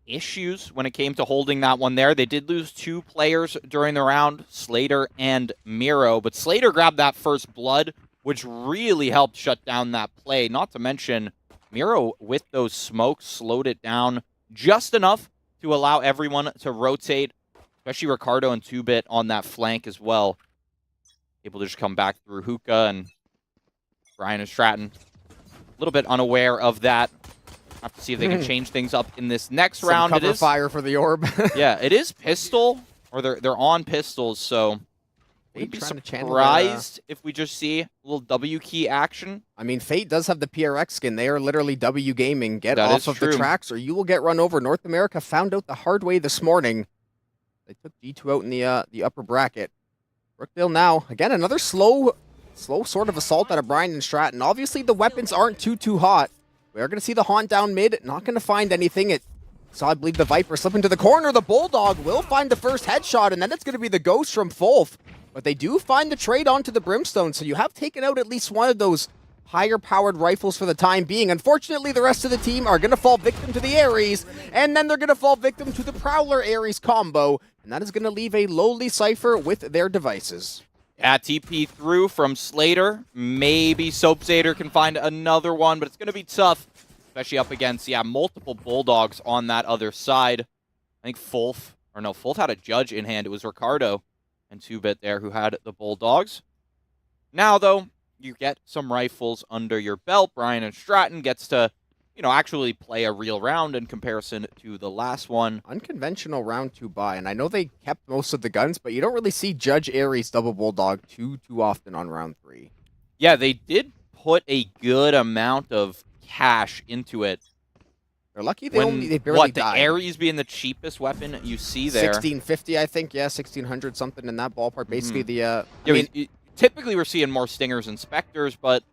issues when it came to holding that one there. They did lose 2 players during the round, Slater and Miro, but Slater grabbed that first blood, which really helped shut down that play. Not to mention, Miro, with those smokes, slowed it down just enough to allow everyone to rotate, especially Ricardo and 2-Bit on that flank as well. Able to just come back through Hookah, and Brian and Stratton a little bit unaware of that. Have to see if they can change things up in this next round. Cover it is fire for the orb. yeah, it is pistol, or they're on pistols, so we'd be surprised if we just see a little W key action. I mean, Fate does have the PRX skin. They are literally W gaming. Get off of the tracks or you will get run over. North America found out the hard way this morning. They took G2 out in the upper bracket. Brookdale now, again, another slow sort of assault out of Brian and Stratton. Obviously, the weapons aren't too hot. We're going to see the Haunt down mid. Not going to find anything. I believe the Viper slip into the corner. The Bulldog will find the first headshot, and then it's going to be the Ghost from Fulf. But they do find the trade onto the Brimstone, so you have taken out at least one of those higher-powered rifles for the time being. Unfortunately, the rest of the team are going to fall victim to the Ares, and then they're going to fall victim to the Prowler-Ares combo, and that is going to leave a lowly Cypher with their devices. Yeah, TP through from Slater. Maybe Soapzader can find another one, but it's going to be tough, especially up against, multiple Bulldogs on that other side. I think Fulf had a judge in hand. It was Ricardo and 2-Bit there who had the Bulldogs. Now, though, you get some rifles under your belt. Brian and Stratton gets to, actually play a real round in comparison to the last one. Unconventional round 2 buy, and I know they kept most of the guns, but you don't really see Judge Ares double Bulldog too often on round 3. Yeah, they did put a good amount of cash into it. They're lucky they barely died. The Ares being the cheapest weapon you see there. 1650, I think. Yeah, 1600 something in that ballpark. Basically, typically we're seeing more Stingers and Spectres, but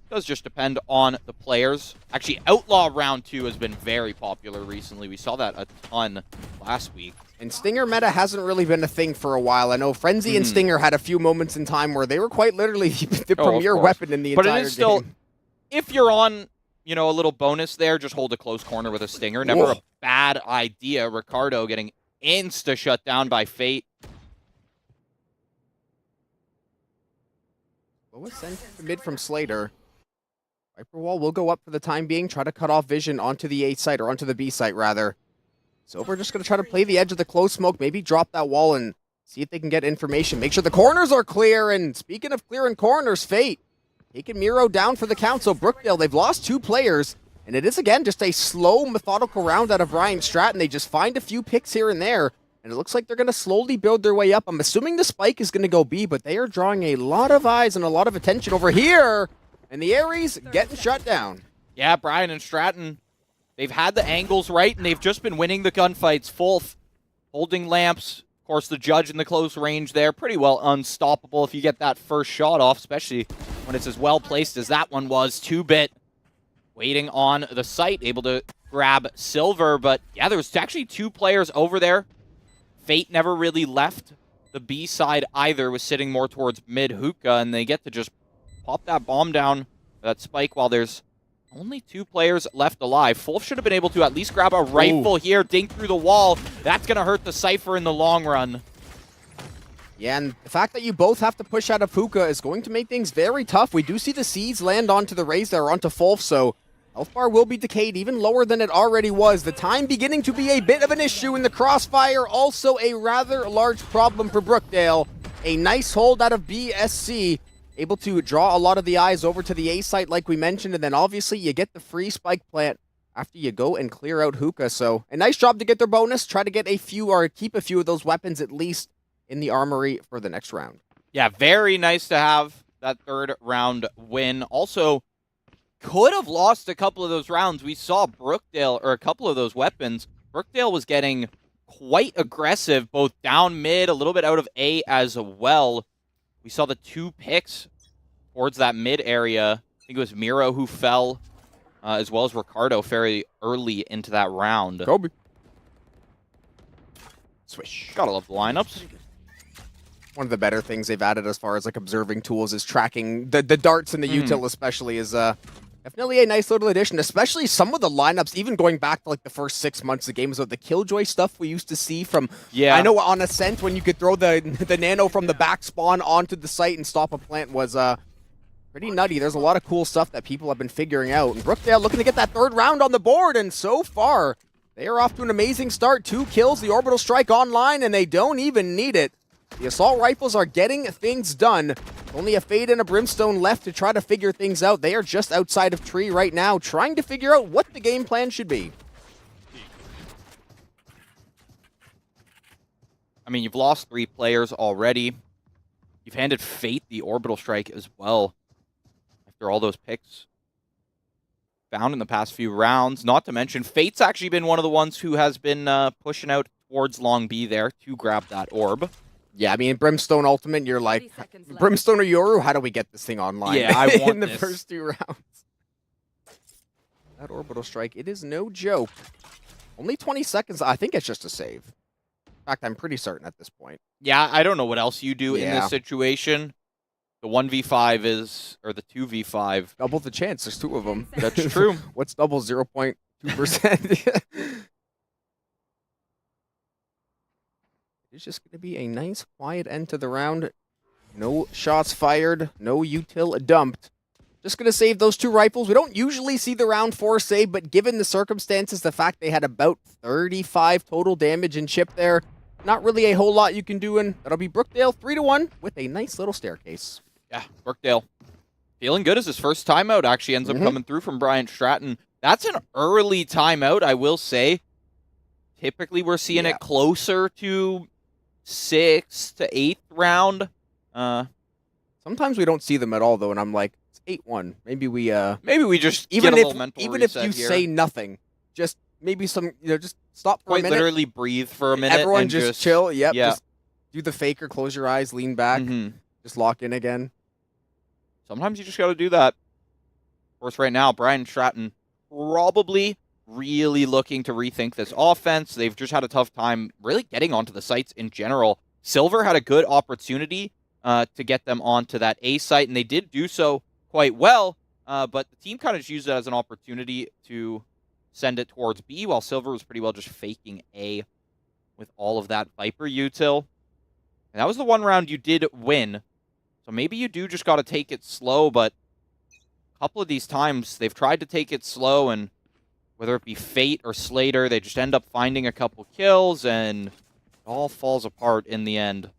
it does just depend on the players. Actually, Outlaw round 2 has been very popular recently. We saw that a ton last week. And Stinger meta hasn't really been a thing for a while. I know Frenzy and Stinger had a few moments in time where they were quite literally the premier weapon in the entire game. But it is still, if you're on, a little bonus there, just hold a close corner with a Stinger. Never a bad idea. Ricardo getting insta-shut down by Fate. What was sent to mid from Slater? Viper Wall will go up for the time being, try to cut off vision onto the A site, or onto the B site, rather. So we're just going to try to play the edge of the close smoke, maybe drop that wall and see if they can get information. Make sure the corners are clear, and speaking of clearing corners, Fate taking Miro down for the count. So Brookdale, they've lost 2 players, and it is, again, just a slow, methodical round out of Ryan Stratton. They just find a few picks here and there, and it looks like they're going to slowly build their way up. I'm assuming the spike is going to go B, but they are drawing a lot of eyes and a lot of attention over here. And the Ares getting shut down. Yeah, Brian and Stratton, they've had the angles right, and they've just been winning the gunfights. Fulf holding lamps. Of course, the Judge in the close range there. Pretty well unstoppable if you get that first shot off, especially when it's as well placed as that one was. 2-Bit waiting on the site, able to grab Silver. But yeah, there was actually 2 players over there. Fate never really left the B side either, was sitting more towards mid Hookah, and they get to just pop that bomb down, that spike, while there's only 2 players left alive. Fulf should have been able to at least grab a rifle here, dink through the wall. That's going to hurt the Cypher in the long run. Yeah, and the fact that you both have to push out of Hookah is going to make things very tough. We do see the seeds land onto the Raze there, onto Fulf, so health bar will be decayed even lower than it already was. The time beginning to be a bit of an issue in the crossfire, also a rather large problem for Brookdale. A nice hold out of BSC. Able to draw a lot of the eyes over to the A site like we mentioned, and then obviously you get the free spike plant after you go and clear out Hookah. So a nice job to get their bonus, try to get a few or keep a few of those weapons at least in the armory for the next round. Yeah, very nice to have that 3rd round win. Also, could have lost a couple of those rounds. We saw Brookdale, or a couple of those weapons. Brookdale was getting quite aggressive, both down mid, a little bit out of A as well. We saw the 2 picks towards that mid area. I think it was Miro who fell, as well as Ricardo very early into that round. Kobe. Swish. Gotta love the lineups. One of the better things they've added as far as like observing tools is tracking the darts and the util especially is kind Definitely a nice little addition, especially some of the lineups, even going back to like the first 6 months of games of the Killjoy stuff we used to see from, I know on Ascent when you could throw the nano from the back spawn onto the site and stop a plant was pretty nutty. There's a lot of cool stuff that people have been figuring out. And Brookdale looking to get that 3rd round on the board, and so far, they are off to an amazing start. 2 kills, the Orbital Strike online, and they don't even need it. The Assault Rifles are getting things done. Only a Fade and a Brimstone left to try to figure things out. They are just outside of Tree right now, trying to figure out what the game plan should be. I mean, you've lost 3 players already. You've handed Fate the Orbital Strike as well. After all those picks found in the past few rounds. Not to mention, Fate's actually been one of the ones who has been pushing out towards Long B there to grab that orb. Yeah, I mean, Brimstone Ultimate, you're like, Brimstone or Yoru, how do we get this thing online? Yeah, I want in the first 2 rounds. That Orbital Strike, it is no joke. Only 20 seconds. I think it's just a save. In fact, I'm pretty certain at this point. Yeah, I don't know what else you do in this situation. The 1v5 is, or the 2v5. Double the chance. There's 2 of them. That's true. What's double? 0.2%. It's just going to be a nice, quiet end to the round. No shots fired. No util dumped. Just going to save those 2 rifles. We don't usually see the round 4 save, but given the circumstances, the fact they had about 35 total damage and chip there, not really a whole lot you can do. And that'll be Brookdale 3-1 with a nice little staircase. Yeah, Brookdale feeling good as his first timeout actually ends up coming through from Bryant Stratton. That's an early timeout, I will say. Typically, we're seeing it closer to 6th to 8th round. Sometimes we don't see them at all, though, and I'm like, it's 8-1. Maybe we just even get a little mental even if you here. say nothing, just maybe some, just stop for a minute. Literally breathe for a minute. Everyone and just chill. Yep. Yeah. Just do the faker, close your eyes, lean back, just lock in again. Sometimes you just got to do that. Of course, right now, Brian Stratton probably really looking to rethink this offense. They've just had a tough time really getting onto the sites in general. Silver had a good opportunity to get them onto that A site, and they did do so quite well, but the team kind of just used it as an opportunity to send it towards B, while Silver was pretty well just faking A with all of that Viper util. And that was the one round you did win. So maybe you do just got to take it slow, but a couple of these times they've tried to take it slow, and whether it be Fate or Slater, they just end up finding a couple kills, and it all falls apart in the end.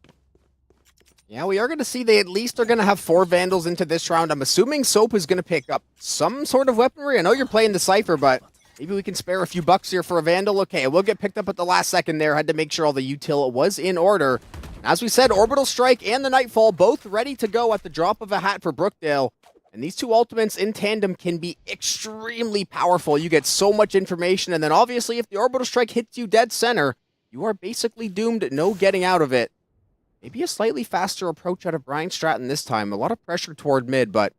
Yeah, we are going to see they at least are going to have 4 Vandals into this round. I'm assuming Soap is going to pick up some sort of weaponry. I know you're playing the Cypher, but maybe we can spare a few bucks here for a Vandal. Okay, it will get picked up at the last second there. Had to make sure all the util was in order. As we said, Orbital Strike and the Nightfall both ready to go at the drop of a hat for Brookdale. And these 2 ultimates in tandem can be extremely powerful. You get so much information, and then obviously if the Orbital Strike hits you dead center, you are basically doomed, no getting out of it. Maybe a slightly faster approach out of Brian Stratton this time. A lot of pressure toward mid, but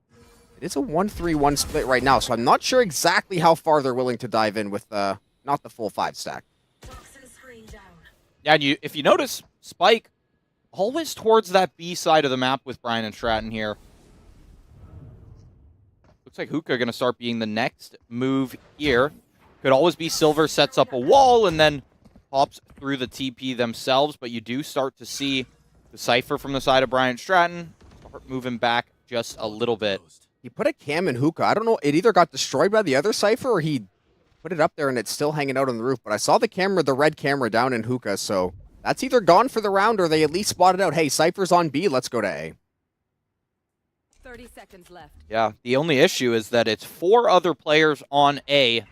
it is a 1-3-1 split right now, so I'm not sure exactly how far they're willing to dive in with not the full 5 stack. Yeah, and if you notice, Spike always towards that B side of the map with Brian and Stratton here. Looks like Hookah going to start being the next move here. Could always be Silver sets up a wall and then pops through the TP themselves, but you do start to see the Cypher from the side of Brian Stratton start moving back just a little bit. He put a cam in Hookah. I don't know, it either got destroyed by the other Cypher or he put it up there and it's still hanging out on the roof, but I saw the camera, the red camera down in Hookah, so that's either gone for the round or they at least spotted out, hey, Cypher's on B, let's go to A. 30 seconds left. Yeah, the only issue is that it's 4 other players on A,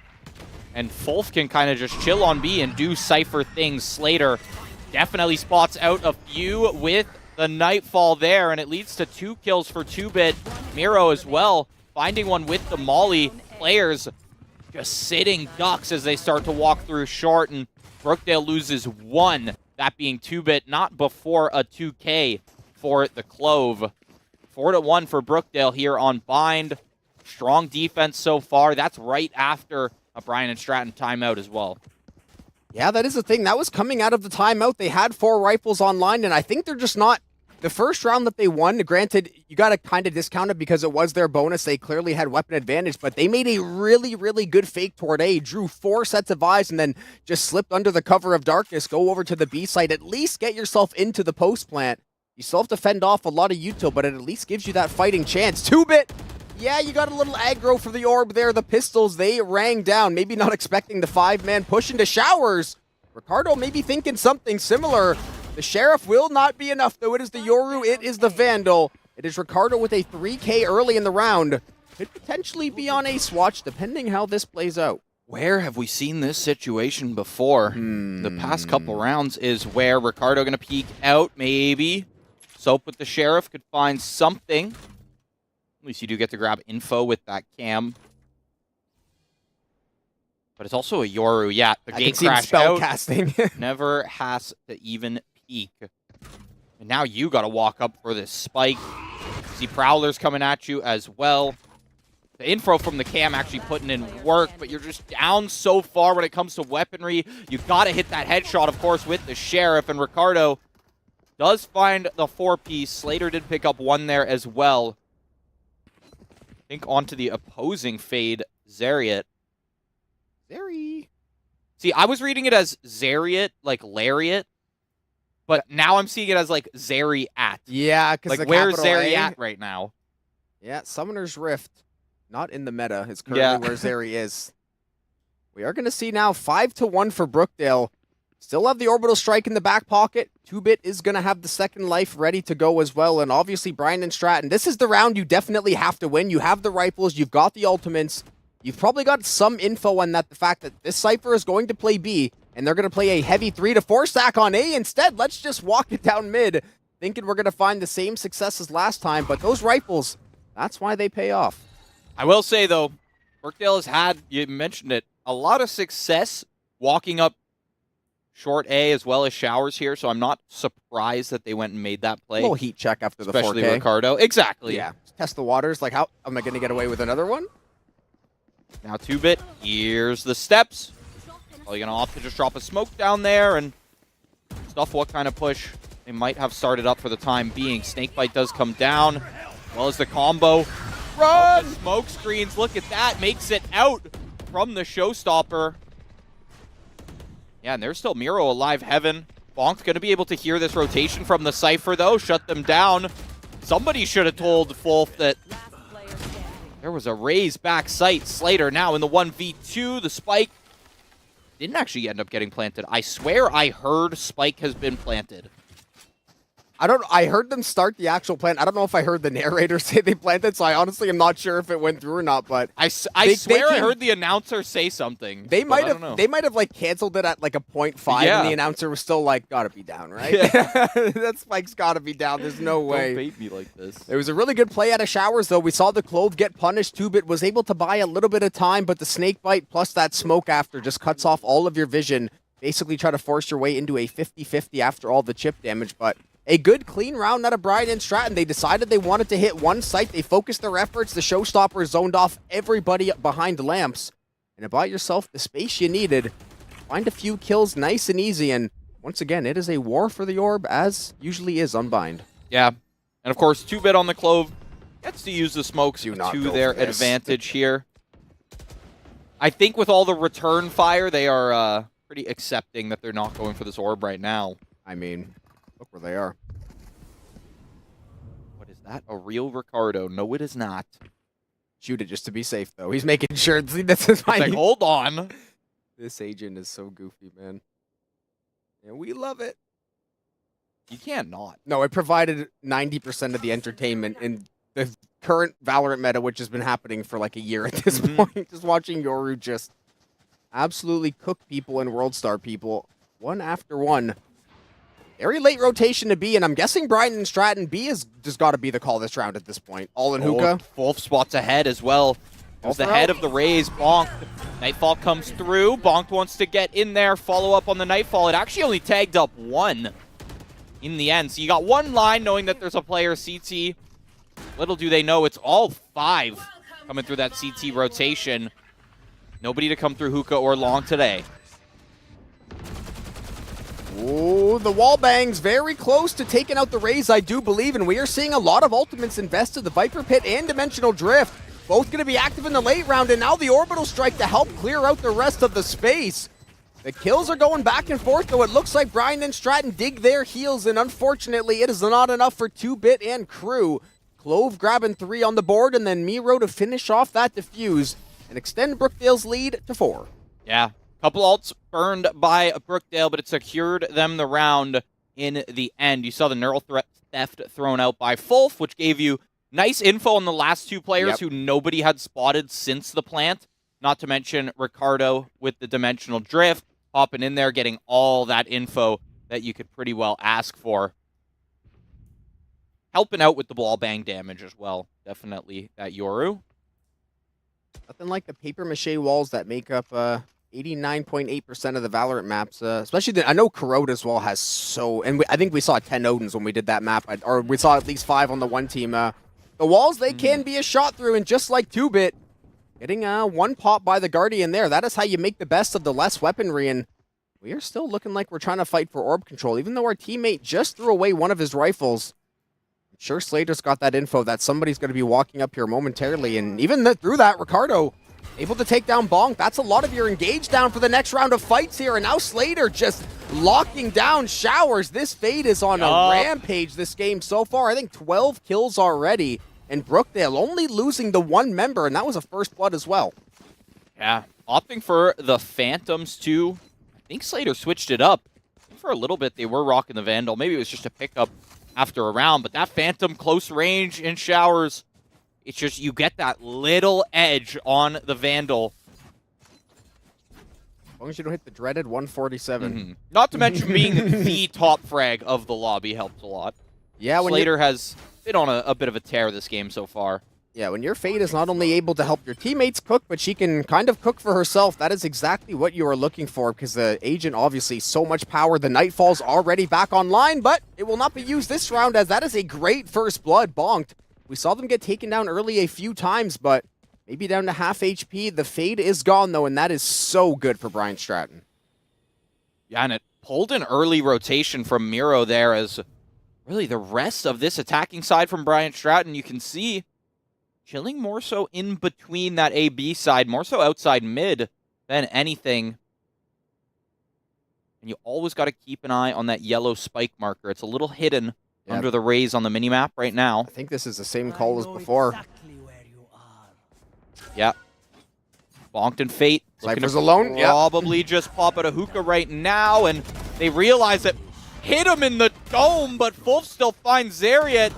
and Fulf can kind of just chill on B and do Cypher things. Slater definitely spots out a few with the Nightfall there, and it leads to 2 kills for 2-Bit. Miro as well, finding one with the Molly. Players just sitting ducks as they start to walk through short, and Brookdale loses 1, that being 2-Bit, not before a 2K for the Clove. 4-1 for Brookdale here on Bind. Strong defense so far. That's right after a Brian and Stratton timeout as well. Yeah, that is the thing. That was coming out of the timeout. They had 4 rifles online, and I think they're just not the first round that they won, granted, you got to kind of discount it because it was their bonus. They clearly had weapon advantage, but they made a really, really good fake toward A, drew 4 sets of eyes, and then just slipped under the cover of darkness, go over to the B site, at least get yourself into the post plant. You still have to fend off a lot of util, but it at least gives you that fighting chance. 2-bit! Yeah, you got a little aggro for the orb there. The pistols, they rang down, maybe not expecting the 5-man push into showers. Ricardo maybe thinking something similar. The Sheriff will not be enough, though. It is the Yoru, it is the Vandal. It is Ricardo with a 3K early in the round. Could potentially be on Ace Watch, depending how this plays out. Where have we seen this situation before? The past couple rounds is where Ricardo going to peek out, maybe. Soap with the Sheriff could find something. At least you do get to grab info with that cam. But it's also a Yoru. Yeah, the gate crashed out. Casting. Never has to even peek. And now you got to walk up for this spike. See Prowlers coming at you as well. The info from the cam actually putting in work, but you're just down so far when it comes to weaponry. You got to hit that headshot, of course, with the Sheriff. And Ricardo does find the 4-piece. Slater did pick up 1 there as well. I think onto the opposing fade, Zariat. See, I was reading it as Zariat, like Lariat, but now I'm seeing it as like Zariat. Yeah, because like where's Zariat right now? Yeah, Summoner's Rift, not in the meta. It's currently where Zeri is. We are going to see now 5-1 for Brookdale. Still have the Orbital Strike in the back pocket. 2-bit is going to have the second life ready to go as well. And obviously, Brian and Stratton, this is the round you definitely have to win. You have the rifles, you've got the ultimates. You've probably got some info on that, the fact that this Cypher is going to play B, and they're going to play a heavy 3-4 stack on A. Instead, let's just walk it down mid, thinking we're going to find the same success as last time. But those rifles, that's why they pay off. I will say, though, Brookdale has had, you mentioned it, a lot of success walking up short A as well as showers here, so I'm not surprised that they went and made that play. A little heat check after the 4K. Especially Ricardo. Exactly. Yeah. Test the waters. Like, how am I going to get away with another one? Now 2-bit, here's the steps. Probably going to opt to just drop a smoke down there and stuff what kind of push they might have started up for the time being. Snakebite does come down, as well as the combo. Run! The smoke screens, look at that, makes it out from the showstopper. Yeah, and there's still Miro alive, Heaven. Bonk's going to be able to hear this rotation from the Cypher, though, shut them down. Somebody should have told Fulf that there was a raise back sight. Slater now in the 1v2. The spike didn't actually end up getting planted. I swear I heard spike has been planted. I heard them start the actual plant. I don't know if I heard the narrator say they planted, so I honestly am not sure if it went through or not, but I swear I heard the announcer say something. They might have like canceled it at like a 0.5 and the announcer was still like, gotta be down, right? Yeah. That spike's gotta be down. There's no way. Don't bait me like this. It was a really good play out of showers, though. We saw the Clove get punished. 2-bit was able to buy a little bit of time, but the snake bite plus that smoke after just cuts off all of your vision. Basically try to force your way into a 50-50 after all the chip damage, but a good, clean round out of Brian and Stratton. They decided they wanted to hit one site. They focused their efforts. The showstopper zoned off everybody behind lamps. And you bought yourself the space you needed. Find a few kills nice and easy. And once again, it is a war for the orb, as usually is Unbind. Yeah. And of course, 2-bit on the Clove gets to use the smokes to their advantage here. I think with all the return fire, they are pretty accepting that they're not going for this orb right now. I mean, look where they are. What is that? A real Ricardo? No, it is not. Shoot it just to be safe, though. He's making sure this is fine. Like, hold on. This agent is so goofy, man. And we love it. You can't not. No, it provided 90% of the entertainment in the current Valorant meta, which has been happening for like a year at this point. Just watching Yoru just absolutely cook people and World Star people one after one. Very late rotation to B, and I'm guessing Brian and Stratton B has just got to be the call this round at this point. All in hookah. Wolf spots ahead as well. There's the head of the raise. Bonk. Nightfall comes through. Bonk wants to get in there, follow up on the Nightfall. It actually only tagged up one in the end. So you got one line knowing that there's a player CT. Little do they know it's all five coming through that CT rotation. Nobody to come through hookah or long today. Oh, the wall bangs very close to taking out the Rays, I do believe, and we are seeing a lot of ultimates invested. The Viper Pit and Dimensional Drift, both going to be active in the late round, and now the Orbital Strike to help clear out the rest of the space. The kills are going back and forth, though. It looks like Brian and Stratton dig their heels, and unfortunately, it is not enough for 2-Bit and crew. Clove grabbing 3 on the board, and then Miro to finish off that defuse and extend Brookdale's lead to 4. Yeah, couple ults burned by Brookdale, but it secured them the round in the end. You saw the neural theft thrown out by Fulf, which gave you nice info on the last 2 players who nobody had spotted since the plant. Not to mention Ricardo with the Dimensional Drift, hopping in there, getting all that info that you could pretty well ask for. Helping out with the wall bang damage as well, definitely, that Yoru. Nothing like the papier-mâché walls that make up 89.8% of the Valorant maps, especially I know Corrode as well has and I think we saw 10 Odins when we did that map, or we saw at least 5 on the one team. The walls, they can be a shot through, and just like 2-Bit, getting 1 pop by the Guardian there, that is how you make the best of the less weaponry, and we are still looking like we're trying to fight for orb control, even though our teammate just threw away one of his rifles. I'm sure Slater's got that info that somebody's going to be walking up here momentarily, and even through that, Ricardo able to take down Bonk. That's a lot of your engage down for the next round of fights here, and now Slater just locking down Showers. This Fade is on a rampage this game so far. I think 12 kills already. And Brookdale only losing the 1 member, and that was a first blood as well. Yeah, opting for the Phantoms too. I think Slater switched it up. For a little bit, they were rocking the Vandal. Maybe it was just a pickup after a round, but that Phantom close range in Showers, it's just you get that little edge on the Vandal. As long as you don't hit the dreaded 147. Not to mention being the top frag of the lobby helps a lot. Yeah, when Slater has been on a bit of a tear this game so far. Yeah, when your Fade is not only able to help your teammates cook, but she can kind of cook for herself, that is exactly what you are looking for, because the Agent, obviously, so much power. The Nightfall's already back online, but it will not be used this round, as that is a great first blood. Bonked. We saw them get taken down early a few times, but maybe down to half HP. The Fade is gone, though, and that is so good for Brian Stratton. Yeah, and it pulled an early rotation from Miro there, as really the rest of this attacking side from Brian Stratton, you can see chilling more so in between that A-B side, more so outside mid than anything. And you always got to keep an eye on that yellow spike marker. It's a little hidden under the rays on the minimap right now. I think this is the same call as before. Exactly where you are. Yeah. Bonked and Fate. Cypher's alone. Probably just pop out a hookah right now, and they realize that hit him in the dome, but Fulf still finds Zariat.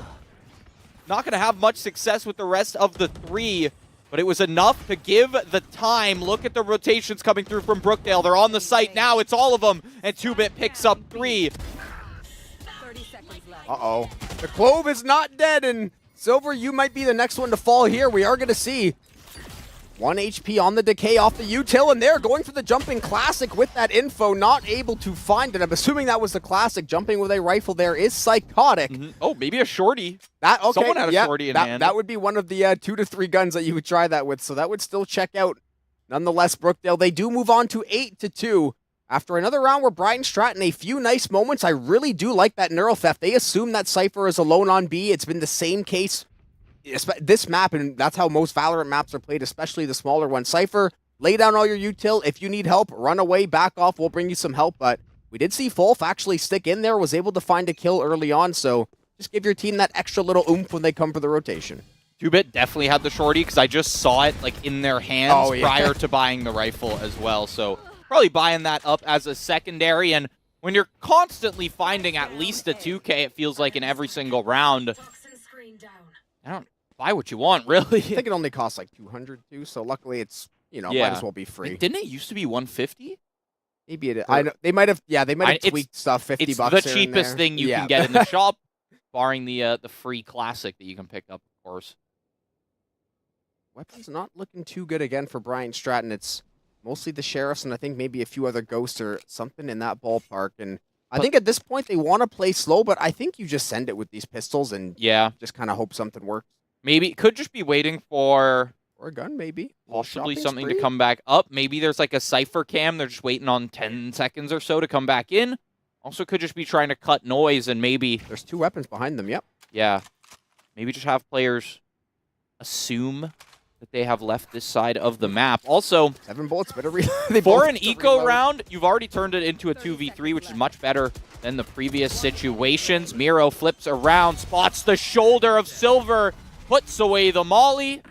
Not going to have much success with the rest of the 3, but it was enough to give the time. Look at the rotations coming through from Brookdale. They're on the site now. It's all of them, and 2-Bit picks up 3. 30 seconds left. Uh-oh. The Clove is not dead, and Silver, you might be the next one to fall here. We are going to see 1 HP on the Decay off the util, and they're going for the jumping Classic with that info, not able to find it. I'm assuming that was the Classic. Jumping with a rifle there is psychotic. Oh, maybe a shorty. Someone had a shorty in hand. That would be one of the 2 to 3 guns that you would try that with, so that would still check out. Nonetheless, Brookdale, they do move on to 8-2. After another round where Brian Stratton, a few nice moments, I really do like that neural theft. They assume that Cypher is alone on B. It's been the same case this map, and that's how most Valorant maps are played, especially the smaller ones. Cypher, lay down all your util. If you need help, run away, back off. We'll bring you some help. But we did see Fulf actually stick in there, was able to find a kill early on. So just give your team that extra little oomph when they come for the rotation. 2-Bit definitely had the shorty, because I just saw it like in their hands prior to buying the rifle as well. So probably buying that up as a secondary. And when you're constantly finding at least a 2K, it feels like in every single round, I don't buy what you want, really. I think it only costs like 200 too, so luckily it's, might as well be free. Didn't it used to be 150? Maybe it. I know they might have. Yeah, they might have tweaked stuff. $50. It's the cheapest thing you can get in the shop, barring the free Classic that you can pick up, of course. Weapons not looking too good again for Brian Stratton. It's mostly the Sheriffs and I think maybe a few other Ghosts or something in that ballpark. And I think at this point they want to play slow, but I think you just send it with these pistols and just kind of hope something works. Maybe could just be waiting for a gun, maybe possibly something to come back up. Maybe there's like a Cypher cam. They're just waiting on 10 seconds or so to come back in. Also could just be trying to cut noise and maybe... There's 2 weapons behind them, yep. Yeah. Maybe just have players assume that they have left this side of the map. Also, 7 bullets, better for an eco round, you've already turned it into a 2v3, which is much better than the previous situations. Miro flips around, spots the shoulder of Silver, puts away the molly,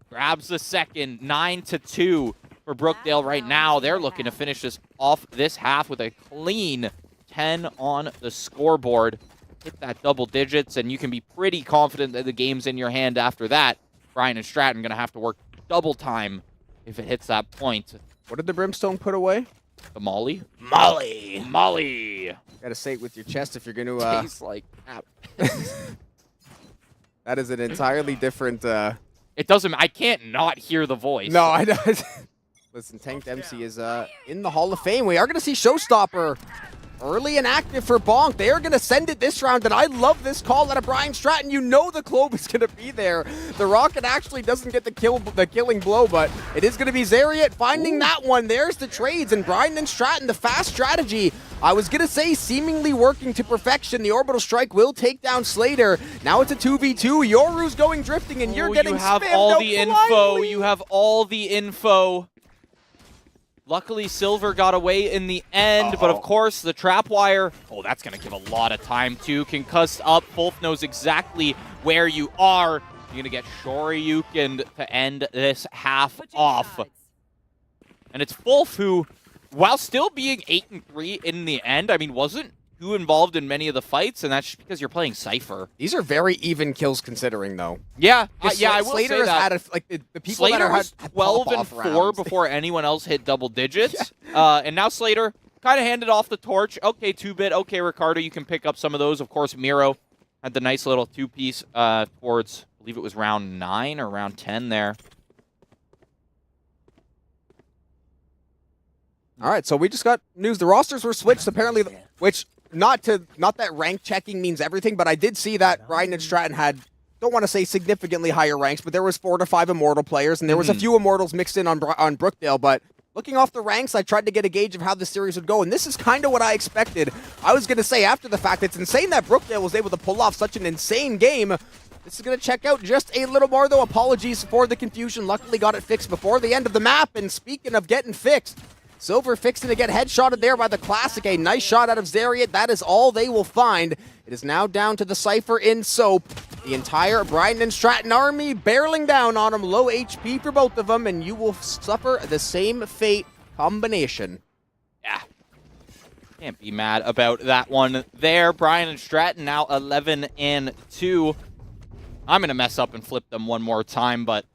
grabs the second, 9-2 for Brookdale right now. They're looking to finish this off this half with a clean 10 on the scoreboard. Hit that double digits, and you can be pretty confident that the game's in your hand after that. Brian and Stratton going to have to work double time if it hits that point. What did the Brimstone put away? The molly? Molly! Molly! Gotta say it with your chest if you're going to... Tastes like crap. That is an entirely different... It doesn't... I can't not hear the voice. No, I don't. Listen, Tanked MC is in the Hall of Fame. We are going to see Showstopper early and active for Bonk. They are going to send it this round, and I love this call out of Brian Stratton. You know the Clove is going to be there. The Rocket actually doesn't get the killing blow, but it is going to be Zariat finding that one. There's the trades, and Brian and Stratton, the fast strategy. I was going to say seemingly working to perfection. The Orbital Strike will take down Slater. Now it's a 2v2. Yoru's going drifting, and you're getting you have spammed all out the info. blindly. You have all the info. Luckily, Silver got away in the end, but of course, the trap wire, that's going to give a lot of time too. Concussed up, Fulf knows exactly where you are. You're going to get Shoryuken to end this half off. And it's Fulf who, while still being 8-3 in the end, I mean, wasn't too involved in many of the fights, and that's just because you're playing Cypher. These are very even kills considering, though. Yeah, I will Slater say has that. had the people Slater that are was 12-4 before anyone else hit double digits, and now Slater kind of handed off the torch. Okay, 2-bit. Okay, Ricardo, you can pick up some of those. Of course, Miro had the nice little 2-piece towards, I believe it was round 9 or round 10 there. All right, so we just got news. The rosters were switched, apparently, which not that rank checking means everything, but I did see that Brian and Stratton had, don't want to say significantly higher ranks, but there was 4 to 5 Immortal players, and there was a few Immortals mixed in on Brookdale, but looking off the ranks, I tried to get a gauge of how the series would go, and this is kind of what I expected. I was going to say after the fact, it's insane that Brookdale was able to pull off such an insane game. This is going to check out just a little more, though. Apologies for the confusion. Luckily got it fixed before the end of the map, and speaking of getting fixed, Silver fixing to get headshotted there by the Classic. A nice shot out of Zariat. That is all they will find. It is now down to the Cypher in Soap. The entire Brian and Stratton army barreling down on them. Low HP for both of them, and you will suffer the same fate combination. Yeah. Can't be mad about that one there. Brian and Stratton now 11-2. I'm going to mess up and flip them one more time, but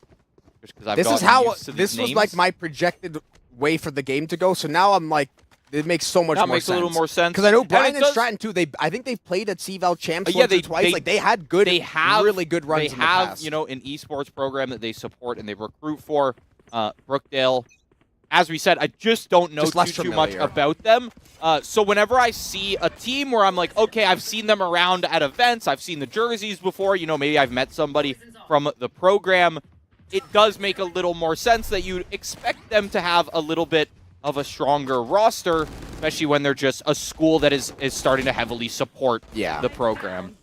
just because I've gotten used to these this names. was like my projected way for the game to go, so now I'm like, it makes so much more sense. That makes a little more sense. Because I know Brian and Stratton too, I think they've played at CVAL Champs once or twice. Like, they had really good runs in the past. They have, you know, an esports program that they support and they recruit for. Brookdale, as we said, I just don't know too much about them. So whenever I see a team where I'm like, okay, I've seen them around at events, I've seen the jerseys before, you know, maybe I've met somebody from the program, it does make a little more sense that you'd expect them to have a little bit of a stronger roster, especially when they're just a school that is starting to heavily support the program.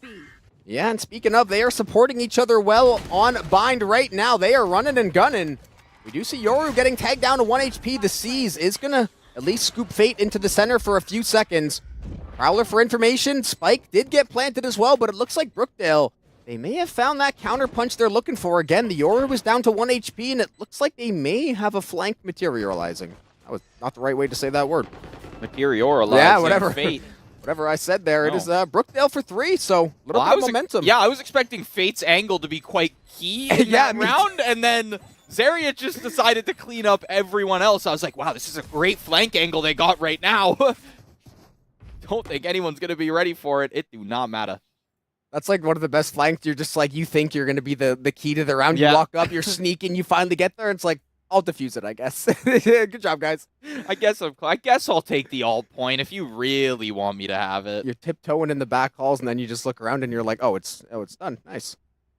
Yeah, and speaking of, they are supporting each other well on Bind right now. They are running and gunning. We do see Yoru getting tagged down to 1 HP. The Seas is going to at least scoop Fate into the center for a few seconds. Prowler for information. Spike did get planted as well, but it looks like Brookdale, they may have found that counterpunch they're looking for. Again, the Yoru was down to 1 HP, and it looks like they may have a flank materializing. That was not the right way to say that word. Materializing. Yeah, whatever. Fate. Whatever I said there. It is Brookdale for 3, so a little bit of momentum. I was expecting Fate's angle to be quite key in that round, and then Zariat just decided to clean up everyone else. I was like, wow, this is a great flank angle they got right now. Don't think anyone's going to be ready for it. It do not matter. That's like one of the best flanks. You're just like, you think you're going to be the key to the round. You walk up, you're sneaking, you finally get there, and it's like, I'll defuse it, I guess. Good job, guys. I guess I'll take the alt point if you really want me to have it. You're tiptoeing in the back halls, and then you just look around, and you're like, oh, it's done. Nice.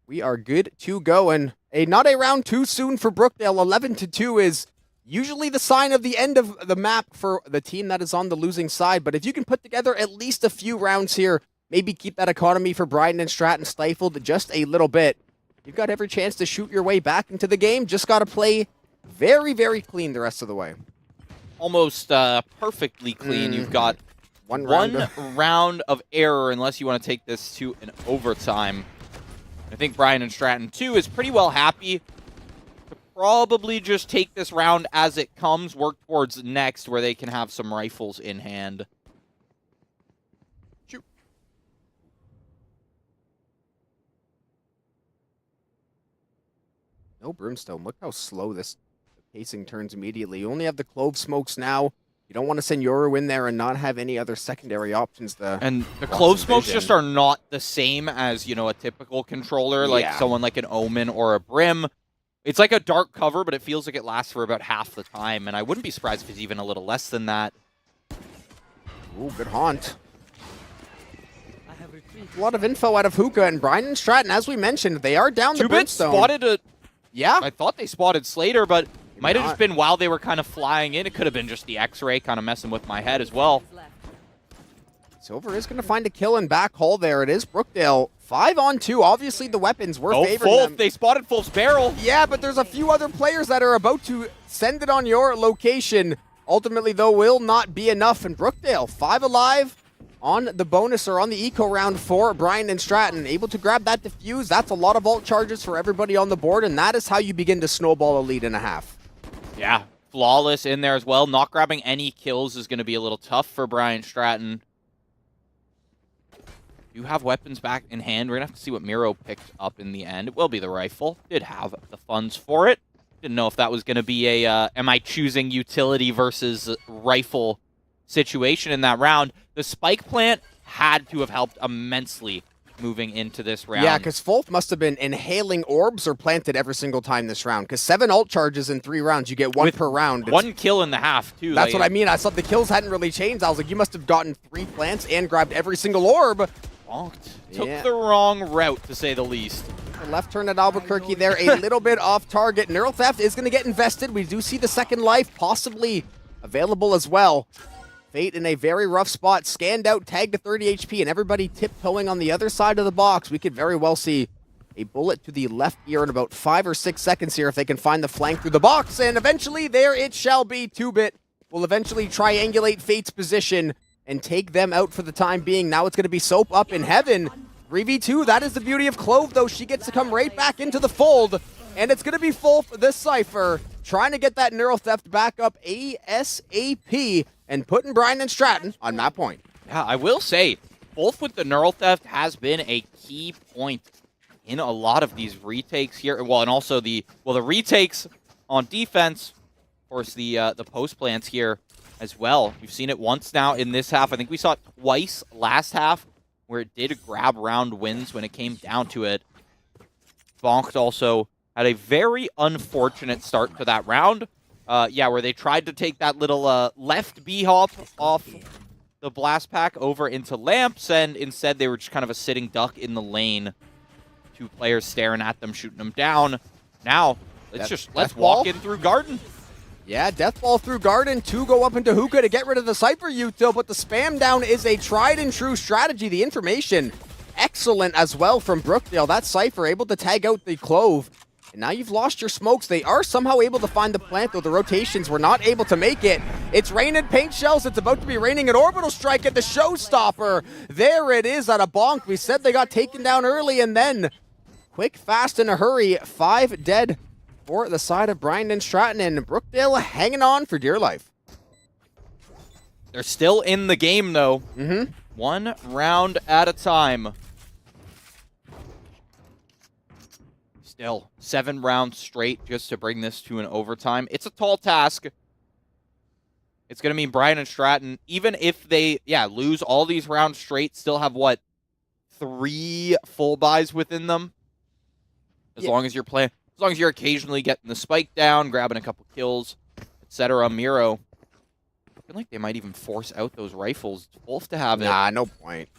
We are good to go, and not a round too soon for Brookdale. 11-2 is usually the sign of the end of the map for the team that is on the losing side. But if you can put together at least a few rounds here, maybe keep that economy for Bryden and Stratton stifled just a little bit, you've got every chance to shoot your way back into the game. Just got to play very, very clean the rest of the way. Almost perfectly clean. You've got one round of error unless you want to take this to an overtime. I think Brian and Stratton, too, is pretty well happy to probably just take this round as it comes, work towards next where they can have some rifles in hand. Shoot. No Brimstone. Look how slow this pacing turns immediately. You only have the Clove Smokes now. You don't want to send Yoru in there and not have any other secondary options. And the Clove Smokes just are not the same as, you know, a typical controller, like someone like an Omen or a Brim. It's like a dark cover, but it feels like it lasts for about half the time, and I wouldn't be surprised if it's even a little less than that. Ooh, good haunt. A lot of info out of Hookah and Brian and Stratton. As we mentioned, they are down the Brimstone. Spotted a... Yeah. I thought they spotted Slater, but it might have just been while they were kind of flying in. It could have been just the X-ray kind of messing with my head as well. Silver is going to find a kill in back hole there. It is Brookdale. 5-on-2. Obviously, the weapons were favoring them. They spotted Fulf's barrel. Yeah, but there's a few other players that are about to send it on your location. Ultimately, though, will not be enough. And Brookdale, 5 alive on the bonus or on the eco round for Brian and Stratton. Able to grab that defuse. That's a lot of ult charges for everybody on the board, and that is how you begin to snowball a lead and a half. Yeah, Flawless in there as well. Not grabbing any kills is going to be a little tough for Brian Stratton. You have weapons back in hand. We're going to have to see what Miro picked up in the end. It will be the rifle. Did have the funds for it. Didn't know if that was going to be a am I choosing utility versus rifle situation in that round. The spike plant had to have helped immensely moving into this round. Yeah, because Fulf must have been inhaling orbs or planted every single time this round. Because 7 ult charges in 3 rounds. You get 1 per round. One kill in the half, too. That's what I mean. I saw the kills hadn't really changed. I was like, you must have gotten 3 plants and grabbed every single orb. Bonked. Took the wrong route, to say the least. The left turn at Albuquerque there, a little bit off target. Neural Theft is going to get invested. We do see the second life possibly available as well. Fate in a very rough spot, scanned out, tagged to 30 HP, and everybody tiptoeing on the other side of the box. We could very well see a bullet to the left ear in about 5 or 6 seconds here if they can find the flank through the box. And eventually, there it shall be. 2-Bit will eventually triangulate Fate's position and take them out for the time being. Now it's going to be Soap up in heaven. 3v2, that is the beauty of Clove, though. She gets to come right back into the fold. And it's going to be Fulf, the Cypher, trying to get that Neural Theft back up ASAP and putting Brian and Stratton on that point. Yeah, I will say, Fulf with the Neural Theft has been a key point in a lot of these retakes here. Well, and also the retakes on defense. Of course, the post plants here as well. We've seen it once now in this half. I think we saw it twice last half, where it did grab round wins when it came down to it. Bonked also had a very unfortunate start to that round. Yeah, where they tried to take that little left B-hop off the blast pack over into Lamps, and instead they were just kind of a sitting duck in the lane. 2 players staring at them, shooting them down. Now, let's walk in through Garden. Yeah, Death Ball through Garden. 2 go up into Hookah to get rid of the Cypher util, but the spam down is a tried and true strategy. The information, excellent as well from Brookdale. That Cypher able to tag out the Clove. And now you've lost your smokes. They are somehow able to find the plant, though the rotations were not able to make it. It's raining paint shells. It's about to be raining an orbital strike at the showstopper. There it is at a bonk. We said they got taken down early, and then quick, fast, in a hurry. 5 dead for the side of Brian and Stratton, and Brookdale hanging on for dear life. They're still in the game, though. 1 round at a time. Still, 7 rounds straight just to bring this to an overtime. It's a tall task. It's going to mean Brian and Stratton, even if they, lose all these rounds straight, still have, 3 full buys within them? As long as you're playing, as long as you're occasionally getting the spike down, grabbing a couple kills, etc. Miro, I feel like they might even force out those rifles. Wolf to have it. Nah, no point.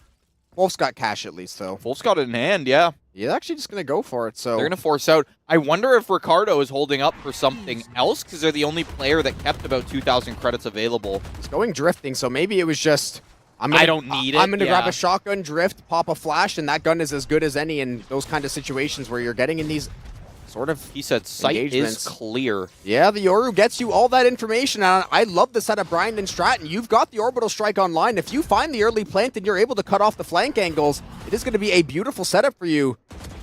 Wolf's got cash at least, though. Wolf's got it in hand, yeah. He's actually just going to go for it, so... They're going to force out. I wonder if Ricardo is holding up for something else, because they're the only player that kept about 2,000 credits available. He's going drifting, so maybe it was just... I don't need it. I'm going to grab a shotgun, drift, pop a flash, and that gun is as good as any in those kind of situations where you're getting in these sort of He said sight is clear. Yeah, the Yoru gets you all that information, and I love the set of Brian and Stratton. You've got the orbital strike online. If you find the early plant and you're able to cut off the flank angles, it is going to be a beautiful setup for you.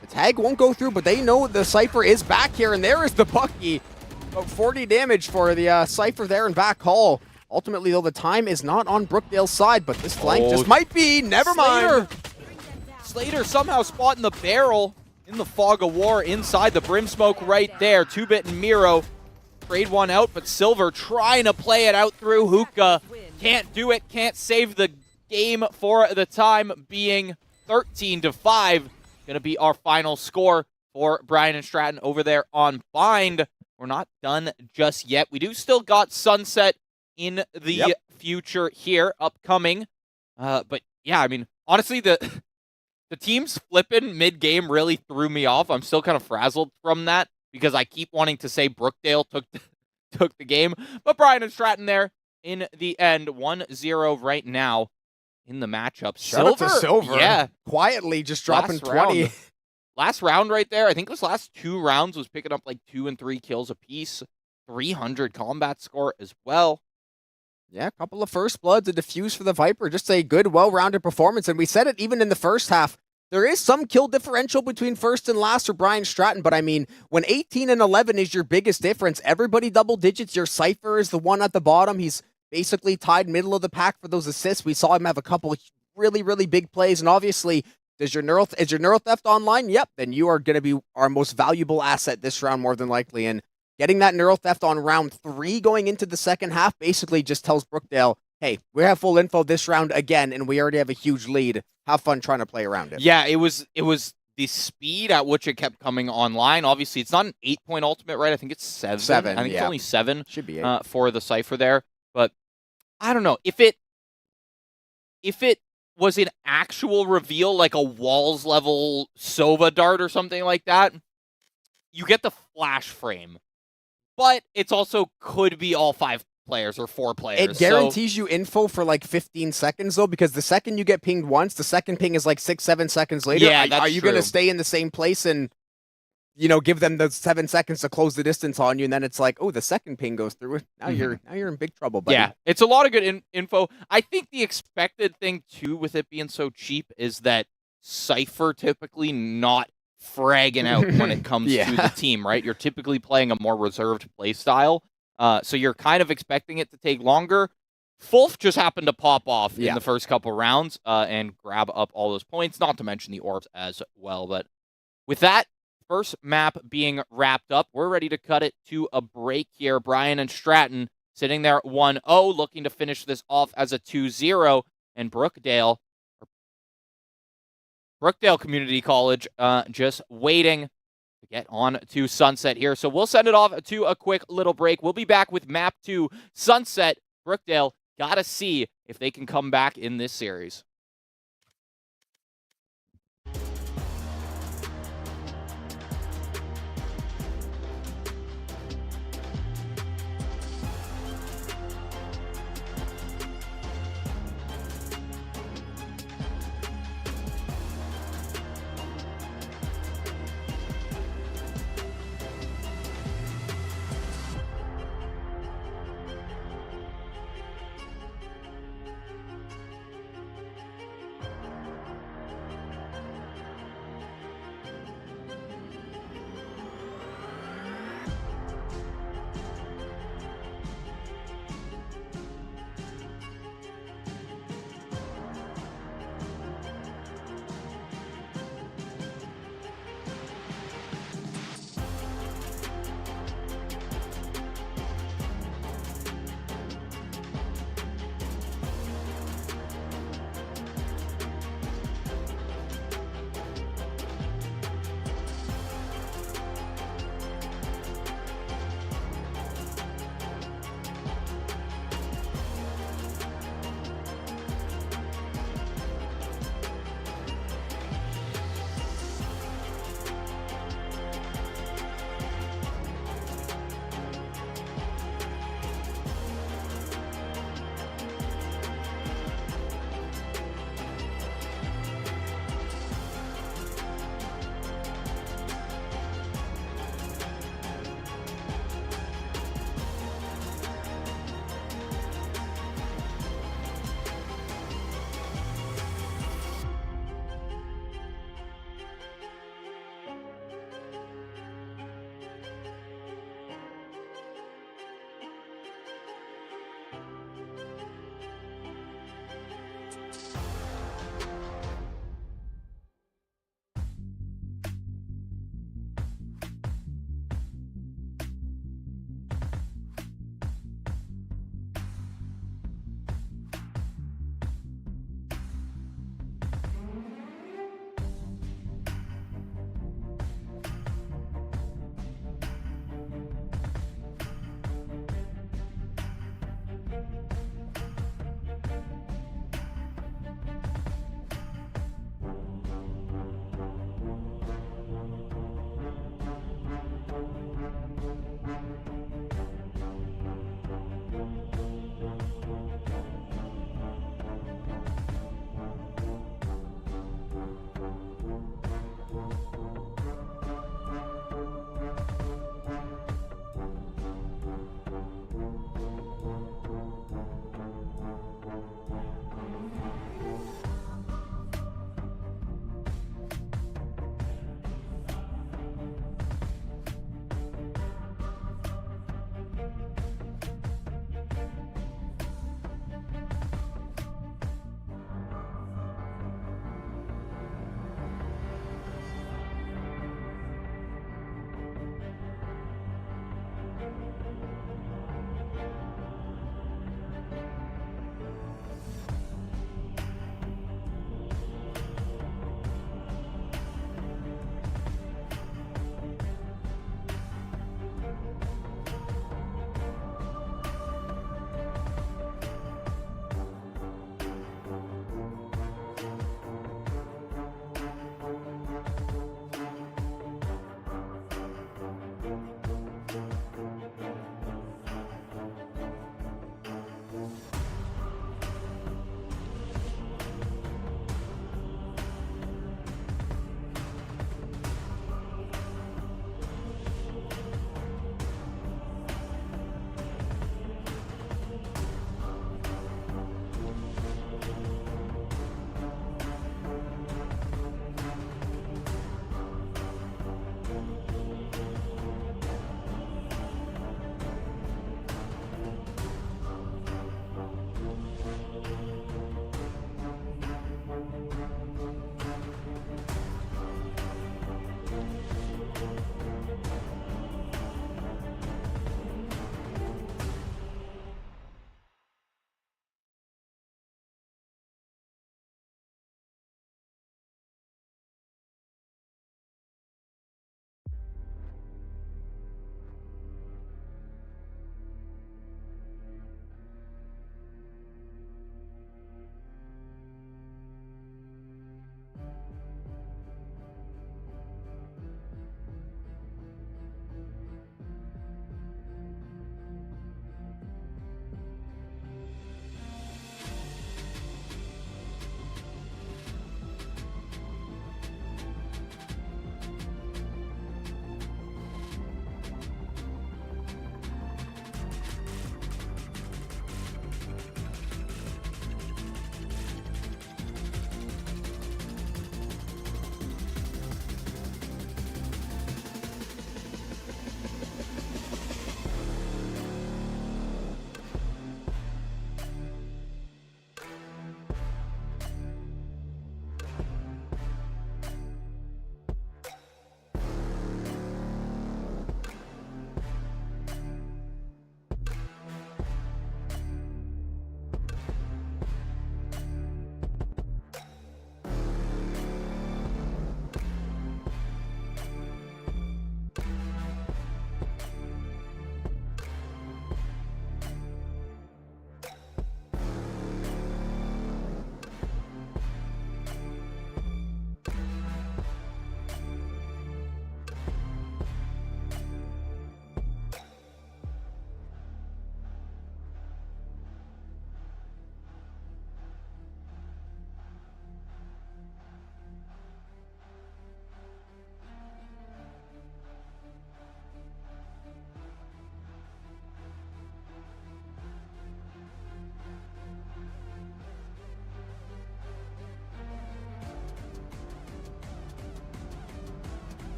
The tag won't go through, but they know the Cypher is back here, and there is the Bucky. About 40 damage for the Cypher there in back hall. Ultimately, though, the time is not on Brookdale's side, but this flank just might be. Never mind. Slater somehow spotting the barrel in the fog of war inside the brim smoke right there. 2-Bit and Miro trade one out, but Silver trying to play it out through Hookah. Can't do it, can't save the game for the time being. 13-5. Gonna be our final score for Brian and Stratton over there on Bind. We're not done just yet. We do still got Sunset in the future here, upcoming. But yeah, I mean, honestly, the teams flipping mid-game really threw me off. I'm still kind of frazzled from that because I keep wanting to say Brookdale took the game. But Brian and Stratton there in the end, 1-0 right now in the matchup. Shout out to Silver. Yeah. Quietly just dropping Last 20. Round. Last round right there, I think those last 2 rounds was picking up like 2 and 3 kills apiece. 300 combat score as well. Yeah, a couple of first bloods, a defuse for the Viper. Just a good, well-rounded performance. And we said it even in the first half. There is some kill differential between first and last for Brian Stratton. But I mean, when 18 and 11 is your biggest difference, everybody double digits. Your Cypher is the one at the bottom. He's basically tied middle of the pack for those assists. We saw him have a couple of really, really big plays. And obviously, is your neural theft online? Yep. Then you are going to be our most valuable asset this round, more than likely. And getting that neural theft on round 3 going into the second half basically just tells Brookdale, hey, we have full info this round again, and we already have a huge lead. Have fun trying to play around it. Yeah, it was the speed at which it kept coming online. Obviously, it's not an 8-point ultimate, right? I think it's 7. I think it's only 7. Should be 8. For the Cypher there. But I don't know. If it was an actual reveal, like a walls level Sova dart or something like that, you get the flash frame. But it's also could be all 5 players or 4 players. It guarantees you info for like 15 seconds, though, because the second you get pinged once, the second ping is like 6-7 seconds later. Yeah, that's Are you going to stay in the same place and, give them the 7 seconds to close the distance on you, and then it's like, oh, the second ping goes through it. Now you're in big trouble, buddy. Yeah, it's a lot of good info. I think the expected thing, too, with it being so cheap is that Cypher typically not fragging out when it comes to the team, right? You're typically playing a more reserved play style, so you're kind of expecting it to take longer. Fulf just happened to pop off in the first couple rounds and grab up all those points, not to mention the orbs as well. But with that first map being wrapped up, we're ready to cut it to a break here. Brian and Stratton sitting there at 1-0, looking to finish this off as a 2-0, and Brookdale Community College just waiting to get on to Sunset here. So we'll send it off to a quick little break. We'll be back with map 2, Sunset. Brookdale got to see if they can come back in this series.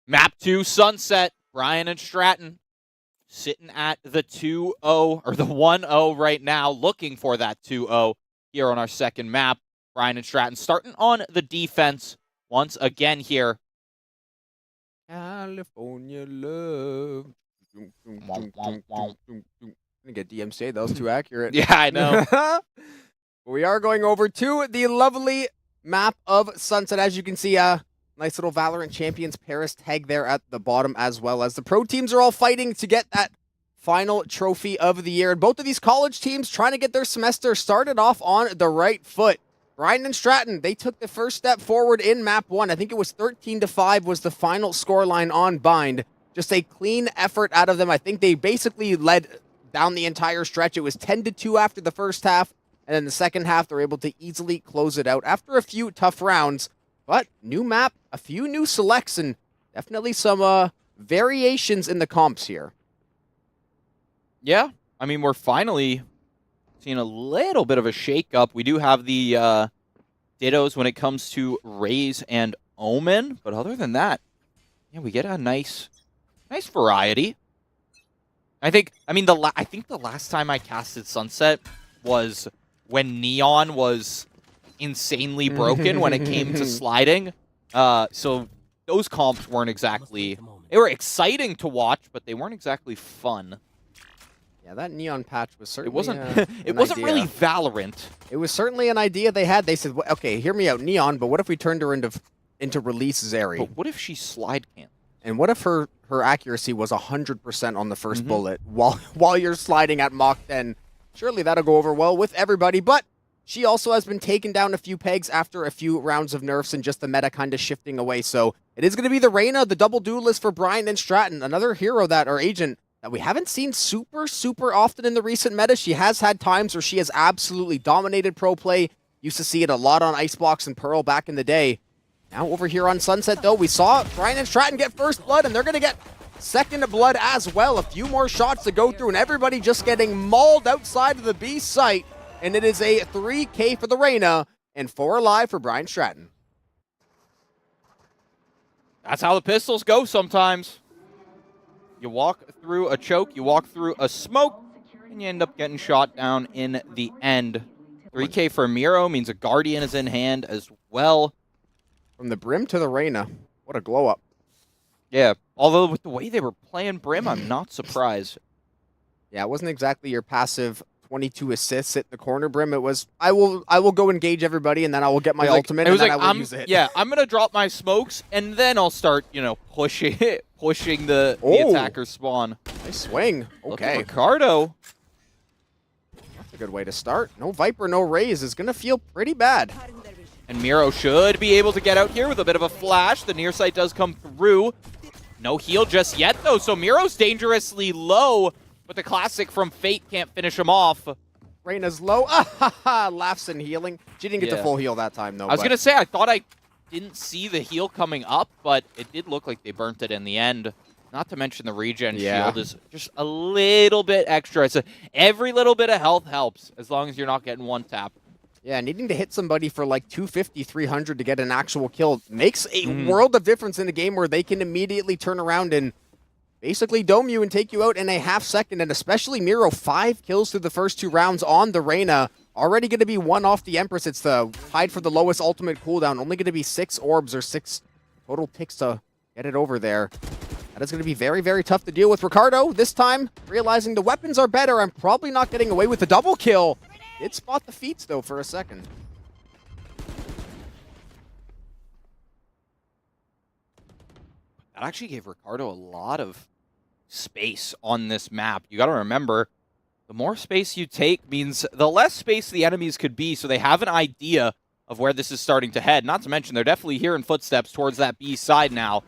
Map 2, Sunset. Brian and Stratton sitting at the 2-0, or the 1-0 right now, looking for that 2-0 here on our second map. Brian and Stratton starting on the defense once again here. California love. Gonna get DMCA. That was too accurate. Yeah, I know. We are going over to the lovely map of Sunset. As you can see, nice little Valorant Champions Paris tag there at the bottom, as well as the pro teams are all fighting to get that final trophy of the year. And both of these college teams trying to get their semester started off on the right foot. Brian and Stratton, they took the first step forward in map 1. I think it was 13-5 was the final scoreline on Bind. Just a clean effort out of them. I think they basically led down the entire stretch. It was 10-2 after the first half, and then the second half they're able to easily close it out after a few tough rounds. But new map, a few new selects, and definitely some variations in the comps here. Yeah, I mean, we're finally seeing a little bit of a shake-up. We do have the dittos when it comes to Raze and Omen, but other than that, yeah, we get a nice variety. I think the last time I casted Sunset was when Neon was insanely broken when it came to sliding. So those comps weren't exactly, they were exciting to watch, but they weren't exactly fun. Yeah, that Neon patch was certainly it wasn't really Valorant. It was certainly an idea they had. They said, well, okay, hear me out, Neon, but what if we turned her into release Zeri? But what if she slide can't? And what if her accuracy was 100% on the first bullet while you're sliding at Mach 10? Surely that'll go over well with everybody, but she also has been taken down a few pegs after a few rounds of nerfs and just the meta kind of shifting away. So it is going to be the Reyna, the double duelist for Brian and Stratton, another hero or agent that we haven't seen super often in the recent meta. She has had times where she has absolutely dominated pro play. Used to see it a lot on Icebox and Pearl back in the day. Now over here on Sunset, though, we saw Brian and Stratton get first blood, and they're going to get second blood as well. A few more shots to go through, and everybody just getting mauled outside of the B site. And it is a 3K for the Reyna, and 4 alive for Brian Stratton. That's how the pistols go sometimes. You walk through a choke, you walk through a smoke, and you end up getting shot down in the end. 3K for Miro means a Guardian is in hand as well. From the Brim to the Reyna, what a glow up. Yeah, although with the way they were playing Brim, I'm not surprised. Yeah, it wasn't exactly your passive 22 assists at the corner Brim. It was, I will go engage everybody, and then I will get my ultimate, and then I will use it. Yeah, I'm going to drop my smokes, and then I'll start, pushing the attacker's spawn. Nice swing. Okay. Ricardo. That's a good way to start. No Viper, no Raze is going to feel pretty bad. And Miro should be able to get out here with a bit of a flash. The near sight does come through. No heal just yet, though, so Miro's dangerously low, but the classic from Fate can't finish him off. Reyna's low. Laughs and healing. She didn't get the full heal that time, though. I was going to say, I thought I didn't see the heal coming up, but it did look like they burnt it in the end. Not to mention the regen shield is just a little bit extra. So every little bit of health helps, as long as you're not getting one tap. Yeah, needing to hit somebody for like 250, 300 to get an actual kill makes a world of difference in a game where they can immediately turn around and basically dome you and take you out in a half second. And especially Miro, 5 kills through the first 2 rounds on the Reyna. Already going to be 1 off the Empress. It's the tied for the lowest ultimate cooldown. Only going to be 6 orbs or 6 total ticks to get it over there. That is going to be very, very tough to deal with. Ricardo, this time, realizing the weapons are better. I'm probably not getting away with the double kill. Did spot the feats, though, for a second. That actually gave Ricardo a lot of space on this map. You got to remember, the more space you take means the less space the enemies could be, so they have an idea of where this is starting to head. Not to mention, they're definitely hearing footsteps towards that B side now.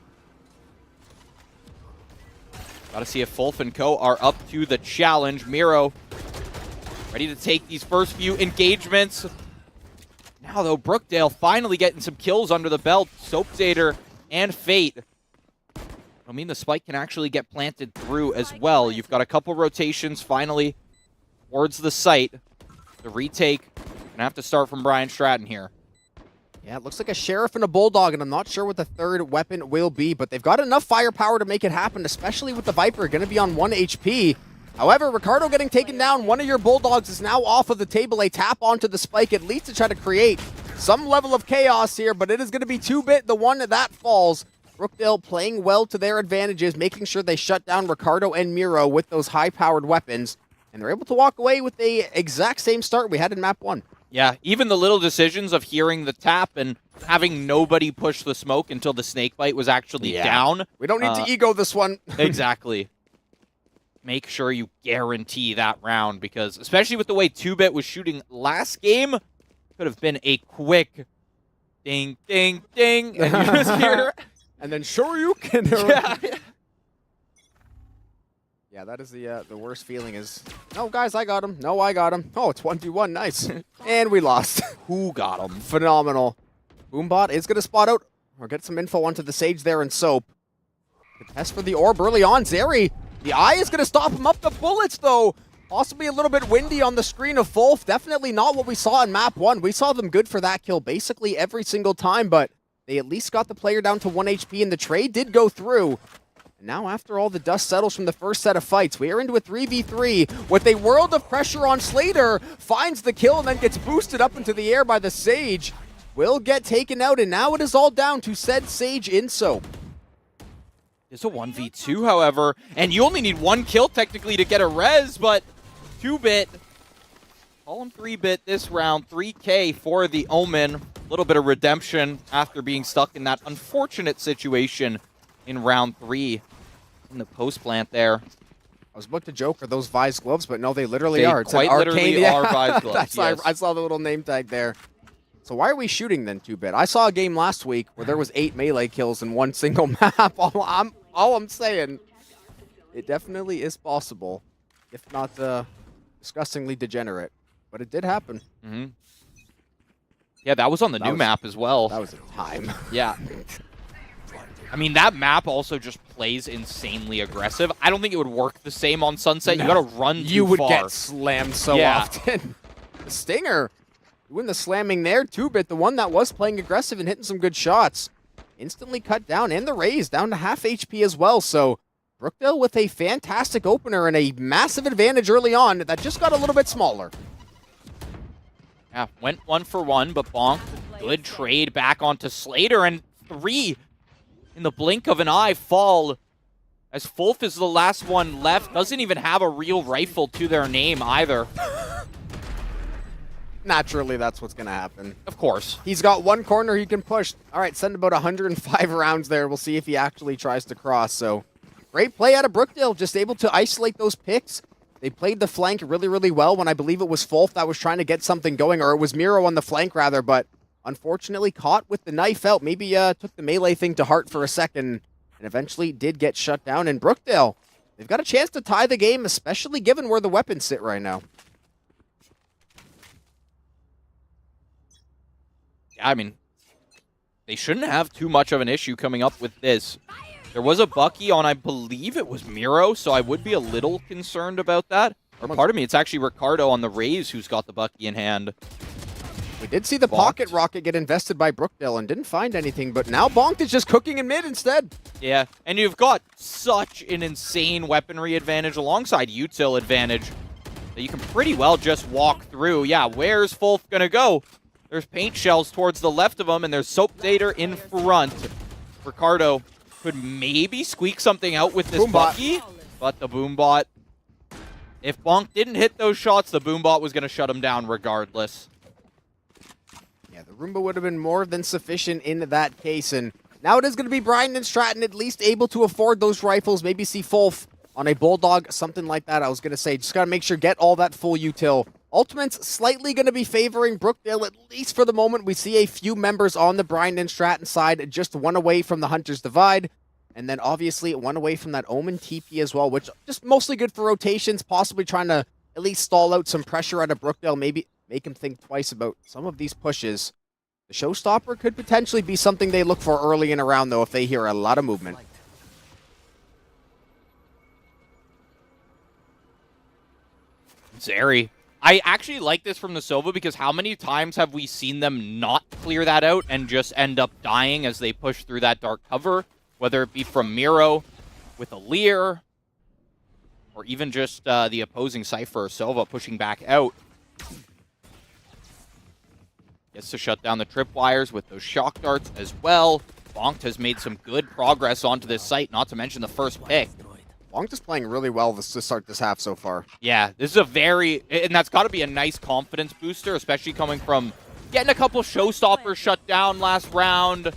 Got to see if Fulf and Co. are up to the challenge. Miro ready to take these first few engagements. Now, though, Brookdale finally getting some kills under the belt. Soapzader and Fate. I mean, the spike can actually get planted through as well. You've got a couple rotations finally towards the site. The retake gonna have to start from Brian Stratton here. Yeah, it looks like a Sheriff and a Bulldog, and I'm not sure what the third weapon will be, but they've got enough firepower to make it happen, especially with the Viper going to be on 1 HP. However, Ricardo getting taken down. One of your Bulldogs is now off of the table. A tap onto the spike, at least to try to create some level of chaos here, but it is going to be 2-Bit, the one that falls. Brookdale playing well to their advantages, making sure they shut down Ricardo and Miro with those high-powered weapons, and they're able to walk away with the exact same start we had in map 1. Yeah, even the little decisions of hearing the tap and having nobody push the smoke until the snake bite was actually down. We don't need to ego this one. Exactly. Make sure you guarantee that round, because especially with the way 2-Bit was shooting last game, could have been a quick ding, ding, ding, and you just hear... and then sure you can. Yeah, that is the worst feeling is, no, guys, I got him. No, I got him. Oh, it's 1v1. Nice. And we lost. Who got him? Phenomenal. Boombot is going to spot out or get some info onto the Sage there in Soap. The test for the orb early on. Zeri, the eye is going to stop him up. The bullets, though, possibly a little bit windy on the screen of Fulf. Definitely not what we saw in map 1. We saw them good for that kill basically every single time, but they at least got the player down to 1 HP, and the trade did go through. And now, after all the dust settles from the first set of fights, we are into a 3v3 with a world of pressure on Slater. Finds the kill and then gets boosted up into the air by the Sage. Will get taken out, and now it is all down to said Sage in Soap. It's a 1v2, however, and you only need 1 kill technically to get a res, but 2-Bit, call him 3-Bit this round, 3K for the Omen. A little bit of redemption after being stuck in that unfortunate situation in round 3 in the post plant there. I was about to joke, are those Vise gloves, but no, they literally are. It's quite literally are Vise gloves. Yes. I saw the little name tag there. So why are we shooting then 2-Bit? I saw a game last week where there was 8 melee kills in one single map. All I'm saying, it definitely is possible, if not disgustingly degenerate. But it did happen. Mm-hmm. Yeah, that was on the new map as well. That was a time. Yeah. I mean, that map also just plays insanely aggressive. I don't think it would work the same on Sunset. No. You gotta run too far. You would get slammed so often. The Stinger doing the slamming there. 2-Bit, the one that was playing aggressive and hitting some good shots, instantly cut down, and the raise down to half HP as well. So Brookdale with a fantastic opener and a massive advantage early on that just got a little bit smaller. Yeah, went 1 for 1, but Bonk, good trade back onto Slater, and 3 in the blink of an eye fall as Fulf is the last one left. Doesn't even have a real rifle to their name either. Naturally, that's what's going to happen. Of course. He's got 1 corner he can push. All right, send about 105 rounds there. We'll see if he actually tries to cross. So great play out of Brookdale, just able to isolate those picks. They played the flank really, really well when I believe it was Fulf that was trying to get something going, or it was Miro on the flank rather, but unfortunately caught with the knife out. Maybe took the melee thing to heart for a second and eventually did get shut down. And Brookdale, they've got a chance to tie the game, especially given where the weapons sit right now. Yeah, I mean, they shouldn't have too much of an issue coming up with this. There was a Bucky on, I believe it was Miro, so I would be a little concerned about that. Or part of me, it's actually Ricardo on the Rays who's got the Bucky in hand. We did see the pocket rocket get invested by Brookdale and didn't find anything, but now Bonked is just cooking in mid instead. Yeah, and you've got such an insane weaponry advantage alongside util advantage that you can pretty well just walk through. Yeah, where's Fulf gonna go? There's paint shells towards the left of him, and there's Soap Dater in front. Ricardo could maybe squeak something out with this Bucky, but the Boombot, if Bonk didn't hit those shots, the Boombot was going to shut him down regardless. Yeah, the Roomba would have been more than sufficient in that case, and now it is going to be Brian and Stratton at least able to afford those rifles, maybe see Fulf on a Bulldog, something like that. I was going to say, just got to make sure get all that full util. Ultimate's slightly going to be favoring Brookdale, at least for the moment. We see a few members on the Brian and Stratton side, just 1 away from the Hunter's Divide, and then obviously 1 away from that Omen TP as well, which just mostly good for rotations, possibly trying to at least stall out some pressure out of Brookdale, maybe make him think twice about some of these pushes. The showstopper could potentially be something they look for early in a round, though, if they hear a lot of movement. Zeri I actually like this from the Sova because how many times have we seen them not clear that out and just end up dying as they push through that dark cover, whether it be from Miro with a Lear, or even just the opposing Cypher or Sova pushing back out. Gets to shut down the tripwires with those shock darts as well. Bonk has made some good progress onto this site, not to mention the first pick. Bonk is playing really well to start this half so far. Yeah, this is a very, and that's got to be a nice confidence booster, especially coming from getting a couple showstoppers shut down last round.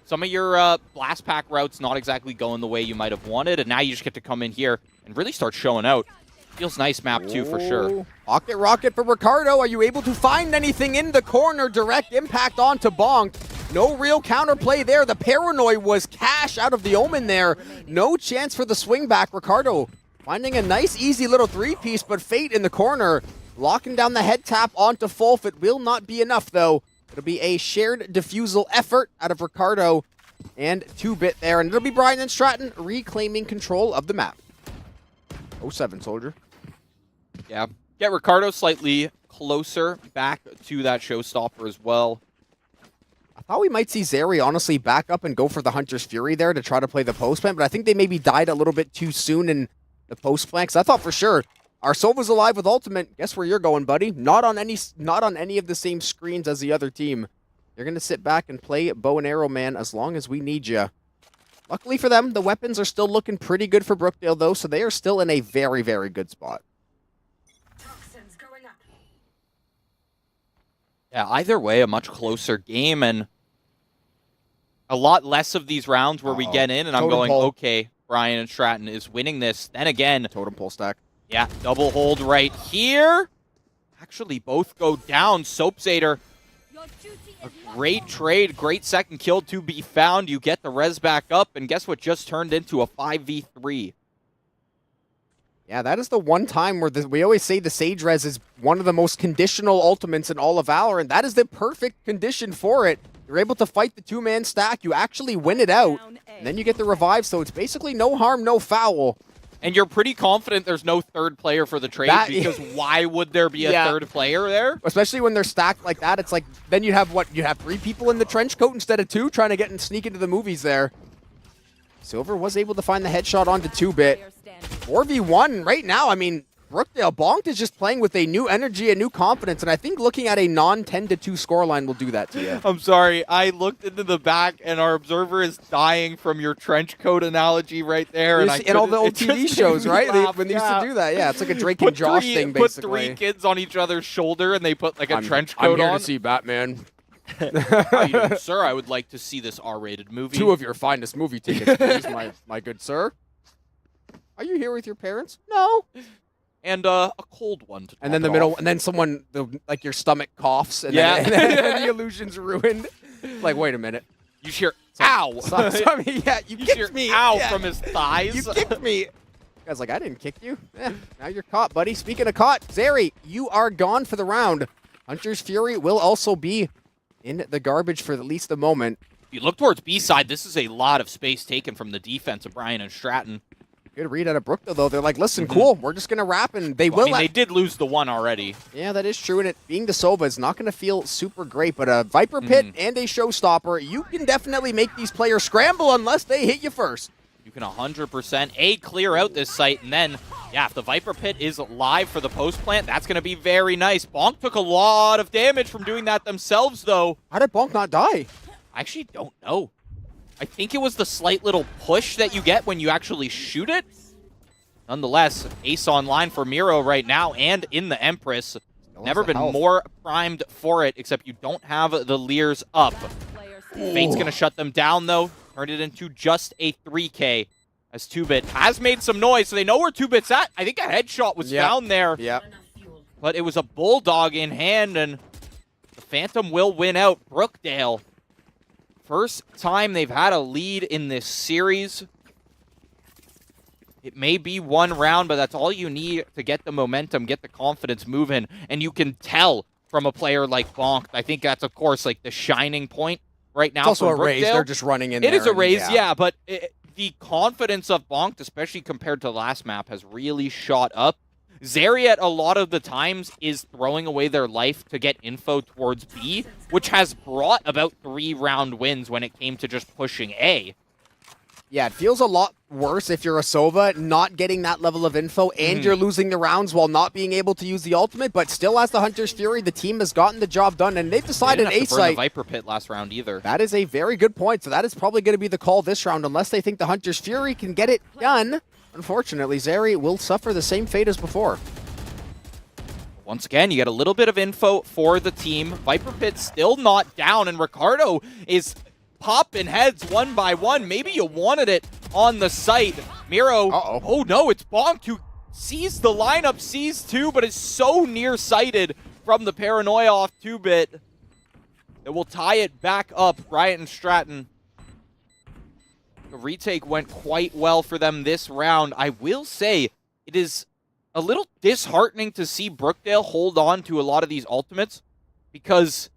Some of your blast pack routes not exactly going the way you might have wanted, and now you just get to come in here and really start showing out. Feels nice map too, for sure. Pocket rocket for Ricardo. Are you able to find anything in the corner? Direct impact onto Bonk. No real counterplay there. The paranoid was cash out of the Omen there. No chance for the swing back. Ricardo finding a nice, easy little three-piece, but Fate in the corner, locking down the head tap onto Fulf. It will not be enough, though. It'll be a shared defusal effort out of Ricardo and 2-Bit there, and it'll be Brian and Stratton reclaiming control of the map. 07, Soldier. Yeah, get Ricardo slightly closer back to that showstopper as well. I thought we might see Zeri honestly back up and go for the Hunter's Fury there to try to play the post plant, but I think they maybe died a little bit too soon in the post plant, because I thought for sure our Sova's alive with ultimate. Guess where you're going, buddy? Not on any of the same screens as the other team. You're going to sit back and play bow and arrow, man, as long as we need you. Luckily for them, the weapons are still looking pretty good for Brookdale, though, so they are still in a very, very good spot. Yeah, either way, a much closer game, and a lot less of these rounds where we get in, and I'm going, okay, Brian and Stratton is winning this. Then again, totem pole stack. Yeah, double hold right here. Actually, both go down. Soapzader, a great trade, great second kill to be found. You get the res back up, and guess what just turned into a 5v3? Yeah, that is the one time where we always say the Sage Res is one of the most conditional ultimates in all of Valor, and that is the perfect condition for it. You're able to fight the two-man stack, you actually win it out, and then you get the revive, so it's basically no harm, no foul. And you're pretty confident there's no third player for the trade, because why would there be a third player there? Especially when they're stacked like that, it's like, then you have what? You have 3 people in the trench coat instead of 2 trying to get and sneak into the movies there. Silver was able to find the headshot onto 2-Bit. 4v1 right now, I mean, Brookdale, Bonk is just playing with a new energy and new confidence, and I think looking at a non-10-2 scoreline will do that to you. I'm sorry, I looked into the back, and our observer is dying from your trench coat analogy right there. And in all the old TV shows, right? When they used to do that, yeah, it's like a Drake and Josh thing, basically. Put 3 kids on each other's shoulder, and they put like a trench coat on. I'm here to see Batman. How you doing, sir? I would like to see this R-rated movie. 2 of your finest movie tickets, please, my good sir. Are you here with your parents? No. And a cold one to and then the middle, and then someone, like your stomach coughs, and then the illusion's ruined. Like, wait a minute. You hear, ow! You kicked me. Ow from his thighs. You kicked me. Guy's like, I didn't kick you. Now you're caught, buddy. Speaking of caught, Zeri, you are gone for the round. Hunter's Fury will also be in the garbage for at least the moment. If you look towards B-side, this is a lot of space taken from the defense of Brian and Stratton. Good read out of Brookdale, though. They're like, listen, cool, we're just going to wrap, and they will. I mean, they did lose the one already. Yeah, that is true, and it being the Sova is not going to feel super great, but a Viper Pit and a Showstopper, you can definitely make these players scramble unless they hit you first. You can 100% clear out this site, and then, yeah, if the Viper Pit is live for the post plant, that's going to be very nice. Bonk took a lot of damage from doing that themselves, though. How did Bonk not die? I actually don't know. I think it was the slight little push that you get when you actually shoot it. Nonetheless, ace online for Miro right now and in the Empress. Never been more primed for it, except you don't have the Lears up. Fate's going to shut them down, though. Turned it into just a 3K as 2-Bit has made some noise, so they know where 2-Bit's at. I think a headshot was found there. Yep. But it was a Bulldog in hand, and the Phantom will win out. Brookdale, first time they've had a lead in this series. It may be one round, but that's all you need to get the momentum, get the confidence moving. And you can tell from a player like Bonk. I think that's, of course, like the shining point right now. It's also a raise. They're just running in there. It is a raise, yeah, but the confidence of Bonk, especially compared to last map, has really shot up. Zeriat, a lot of the times, is throwing away their life to get info towards B, which has brought about 3-round wins when it came to just pushing A. Yeah, it feels a lot worse if you're a Sova, not getting that level of info, and you're losing the rounds while not being able to use the ultimate, but still as the Hunter's Fury, the team has gotten the job done, and they've decided they didn't have to burn A-Site. the Viper Pit last round either. That is a very good point, so that is probably going to be the call this round, unless they think the Hunter's Fury can get it done. Unfortunately, Zeri will suffer the same fate as before. Once again, you get a little bit of info for the team. Viper Pit still not down, and Ricardo is popping heads one by one. Maybe you wanted it on the site. Miro, oh no, it's Bonk who sees the lineup, sees two, but is so nearsighted from the paranoia off 2-bit that will tie it back up. Bryant and Stratton. The retake went quite well for them this round. I will say it is a little disheartening to see Brookdale hold on to a lot of these ultimates because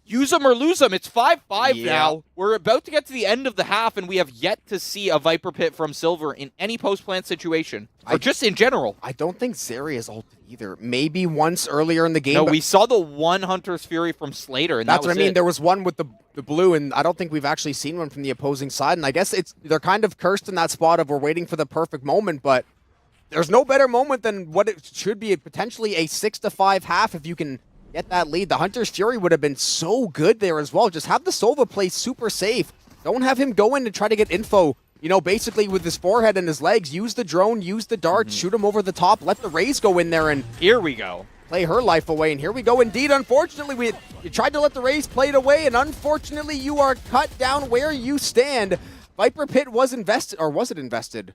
use them or lose them. It's 5-5 now. We're about to get to the end of the half, and we have yet to see a Viper Pit from Silver in any post-plant situation, or just in general. I don't think Zeri is ulted either. Maybe once earlier in the game. No, we saw the one Hunter's Fury from Slater, and that's that was what I mean. it. There was one with the blue, and I don't think we've actually seen one from the opposing side. And I guess they're kind of cursed in that spot of we're waiting for the perfect moment, but there's no better moment than what it should be potentially a 6-5 half if you can get that lead. The Hunter's Fury would have been so good there as well. Just have the Sova play super safe. Don't have him go in and try to get info, you know, basically with his forehead and his legs. Use the drone, use the darts, shoot him over the top, let the Raze go in there and here we go. Play her life away. And here we go indeed. Unfortunately, you tried to let the Raze play it away, and unfortunately you are cut down where you stand. Viper Pit was invested, or was it invested?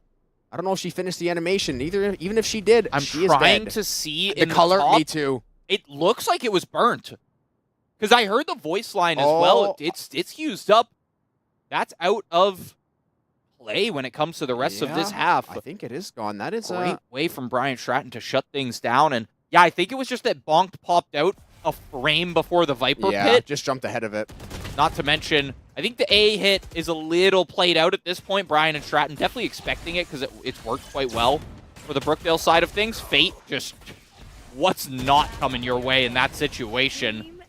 I don't know if she finished the animation. Even if she did, she is dead. I'm trying to see the in color. The top, me too. It looks like it was burnt. Because I heard the voice line as well. It's used up. That's out of play when it comes to the rest of this half. I think it is gone. That is a great way from Brian Stratton to shut things down. And yeah, I think it was just that Bonk popped out a frame before the Viper Pit. Just jumped ahead of it. Not to mention, I think the A hit is a little played out at this point. Brian and Stratton definitely expecting it because it's worked quite well for the Brookdale side of things. Fate just, what's not coming your way in that situation?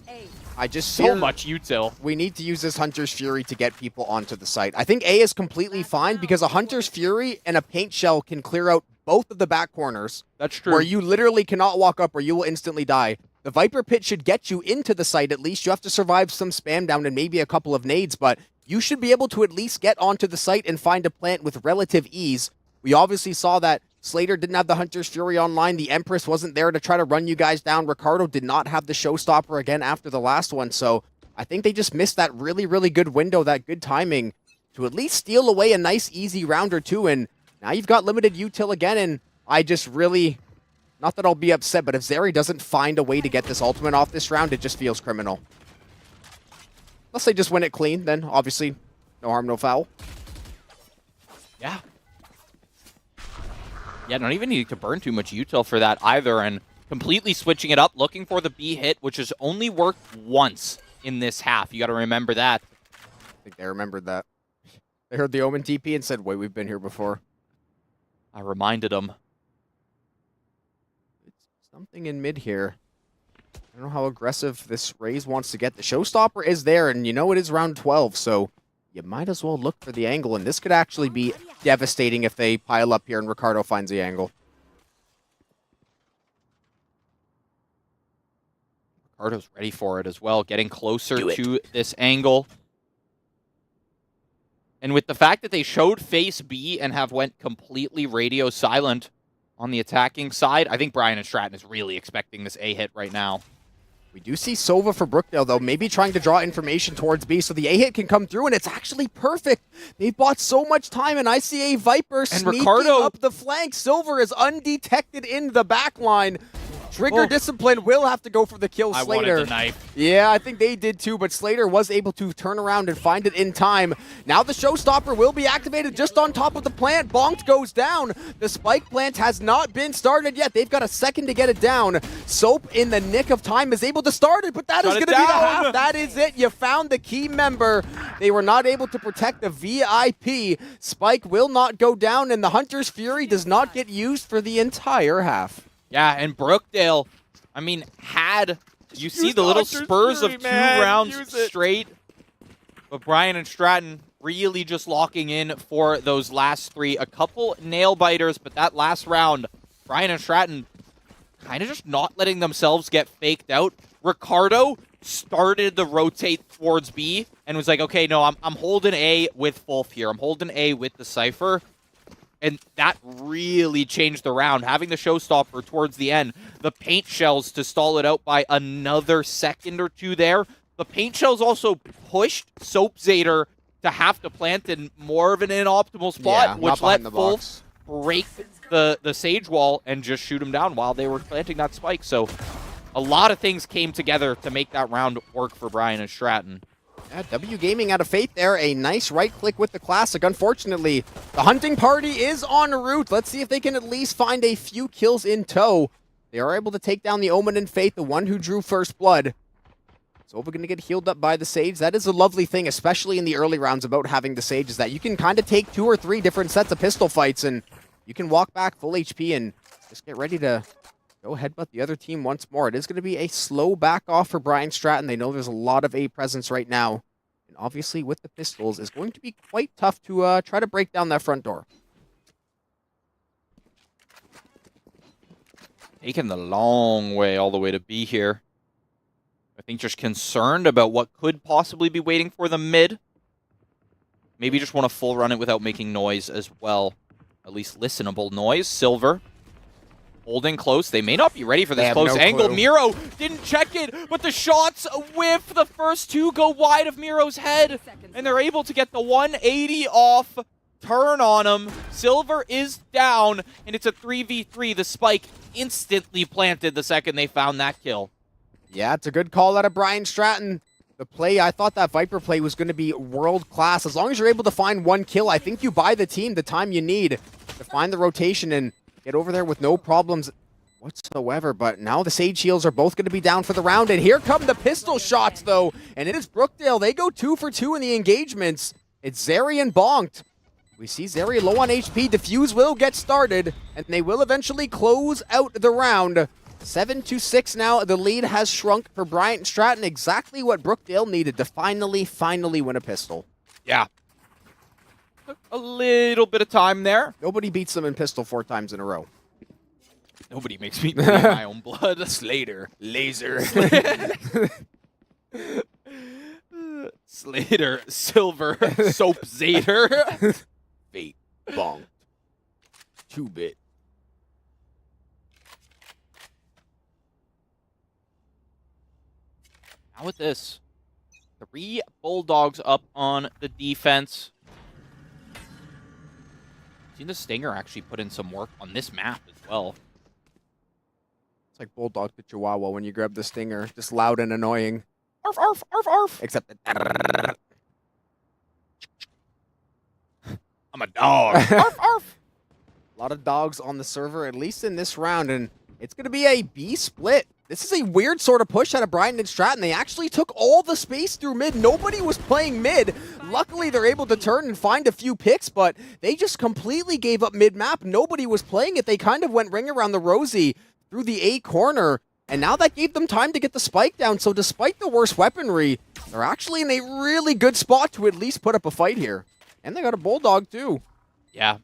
I just so much util. We need to use this Hunter's Fury to get people onto the site. I think A is completely fine because a Hunter's Fury and a paint shell can clear out both of the back corners. That's true. Where you literally cannot walk up or you will instantly die. The Viper Pit should get you into the site at least. You have to survive some spam down and maybe a couple of nades, but you should be able to at least get onto the site and find a plant with relative ease. We obviously saw that Slater didn't have the Hunter's Fury online. The Empress wasn't there to try to run you guys down. Ricardo did not have the showstopper again after the last one, so I think they just missed that really, really good window, that good timing to at least steal away a nice, easy round or two, and now you've got limited util again, and I just really... Not that I'll be upset, but if Zeri doesn't find a way to get this ultimate off this round, it just feels criminal. Unless they just win it clean, then obviously no harm, no foul. Yeah. Yeah, don't even need to burn too much util for that either, and completely switching it up, looking for the B hit, which has only worked once in this half. You got to remember that. I think they remembered that. They heard the Omen TP and said, wait, we've been here before. I reminded them. Something in mid here. I don't know how aggressive this Raze wants to get. The showstopper is there, and you know it is round 12, so you might as well look for the angle, and this could actually be devastating if they pile up here and Ricardo finds the angle. Ricardo's ready for it as well, getting closer to this angle. And with the fact that they showed face B and have went completely radio silent on the attacking side, I think Brian and Stratton is really expecting this A hit right now. We do see Sova for Brookdale, though, maybe trying to draw information towards B, so the A hit can come through, and it's actually perfect. They've bought so much time, and I see a Viper sneaking up the flank. Silver is undetected in the back line. Trigger discipline will have to go for the kill. I Slater. wanted the knife. Yeah, I think they did too, but Slater was able to turn around and find it in time. Now the showstopper will be activated just on top of the plant. Bonked goes down. The spike plant has not been started yet. They've got a second to get it down. Soap in the nick of time is able to start it, but that is going to be the half. That is it. You found the key member. They were not able to protect the VIP. Spike will not go down, and the Hunter's Fury does not get used for the entire half. Yeah, and Brookdale, I mean, you see the little spurs of 2 rounds straight, but Brian and Stratton really just locking in for those last 3. A couple nail biters, but that last round, Brian and Stratton kind of just not letting themselves get faked out. Ricardo started the rotate towards B and was like, okay, no, I'm holding A with Fulf here. I'm holding A with the Cypher. And that really changed the round. Having the showstopper towards the end, the paint shells to stall it out by another second or 2 there. The paint shells also pushed Soap Zader to have to plant in more of an inoptimal spot, which let Fulf break the Sage wall and just shoot him down while they were planting that spike. So a lot of things came together to make that round work for Brian and Stratton. Yeah, W Gaming out of Faith there. A nice right click with the Classic. Unfortunately, the hunting party is en route. Let's see if they can at least find a few kills in tow. They are able to take down the Omen and Faith, the one who drew first blood. Sova going to get healed up by the Sage. That is a lovely thing, especially in the early rounds about having the Sage, is that you can kind of take 2 or 3 different sets of pistol fights, and you can walk back full HP and just get ready to go headbutt the other team once more. It is going to be a slow back off for Brian Stratton. They know there's a lot of A presence right now. And obviously, with the pistols, it's going to be quite tough to try to break down that front door. Taking the long way all the way to B here. I think just concerned about what could possibly be waiting for them mid. Maybe just want to full run it without making noise as well. At least listenable noise. Silver holding close. They may not be ready for this close angle. Miro didn't check it, but the shots whiff. The first 2 go wide of Miro's head, and they're able to get the 180 off. Turn on him. Silver is down, and it's a 3v3. The spike instantly planted the second they found that kill. Yeah, it's a good call out of Brian Stratton. The play, I thought that Viper play was going to be world-class. As long as you're able to find 1 kill, I think you buy the team the time you need to find the rotation and get over there with no problems whatsoever. But now the Sage Shields are both going to be down for the round. And here come the pistol shots, though. And it is Brookdale. They go 2 for 2 in the engagements. It's Zeri and Bonked. We see Zeri low on HP. Defuse will get started, and they will eventually close out the round. 7-6 now. The lead has shrunk for Bryant Stratton. Exactly what Brookdale needed to finally win a pistol. Yeah. Took a little bit of time there. Nobody beats them in pistol 4 times in a row. Nobody makes me bleed my own blood. Slater. Laser. Slater. Silver. Soap Zader. Fate. Bonked. 2-bit. Now with this, 3 Bulldogs up on the defense. Seen the Stinger actually put in some work on this map as well. It's like Bulldog to Chihuahua when you grab the Stinger. Just loud and annoying. Arf, arf, arf, arf. Except I'm a dog. Arf, arf. A lot of dogs on the server, at least in this round, and it's going to be a B split. This is a weird sort of push out of Brian and Stratton. They actually took all the space through mid. Nobody was playing mid. Luckily, they're able to turn and find a few picks, but they just completely gave up mid-map. Nobody was playing it. They kind of went ring around the rosy through the A corner, and now that gave them time to get the spike down. So despite the worst weaponry, they're actually in a really good spot to at least put up a fight here. And they got a Bulldog, too. Yeah.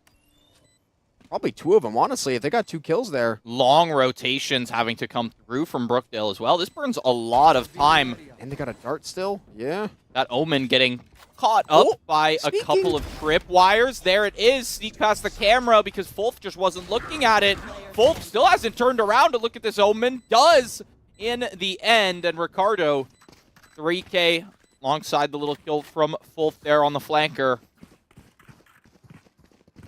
Probably 2 of them, honestly, if they got 2 kills there. Long rotations having to come through from Brookdale as well. This burns a lot of time. And they got a dart still? Yeah. That Omen getting caught up by a couple of trip wires. There it is. Sneak past the camera because Fulf just wasn't looking at it. Fulf still hasn't turned around to look at this Omen. Does in the end. And Ricardo, 3K alongside the little kill from Fulf there on the flanker.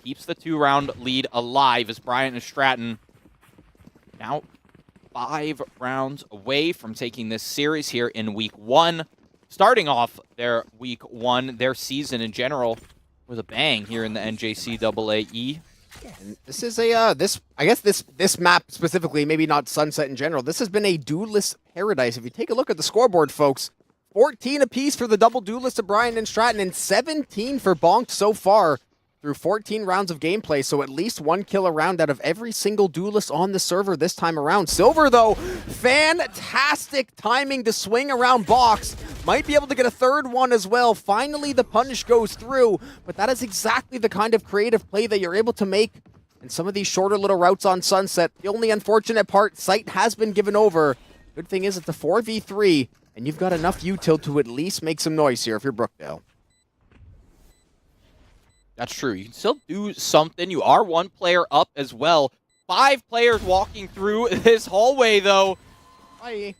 Keeps the 2-round lead alive as Bryant and Stratton now 5 rounds away from taking this series here in week 1. Starting off their week 1, their season in general, with a bang here in the NJCAAE. And this is a I guess this map specifically, maybe not Sunset in general. This has been a duelist paradise. If you take a look at the scoreboard, folks, 14 apiece for the double duelist of Brian and Stratton, and 17 for Bonked so far through 14 rounds of gameplay. So at least 1 kill a round out of every single duelist on the server this time around. Silver, though, fantastic timing to swing around box. Might be able to get a third one as well. Finally, the punish goes through, but that is exactly the kind of creative play that you're able to make in some of these shorter little routes on Sunset. The only unfortunate part, site has been given over. Good thing is it's a 4v3, and you've got enough util to at least make some noise here if you're Brookdale. That's true. You can still do something. You are 1 player up as well. 5 players walking through this hallway, though. Bye.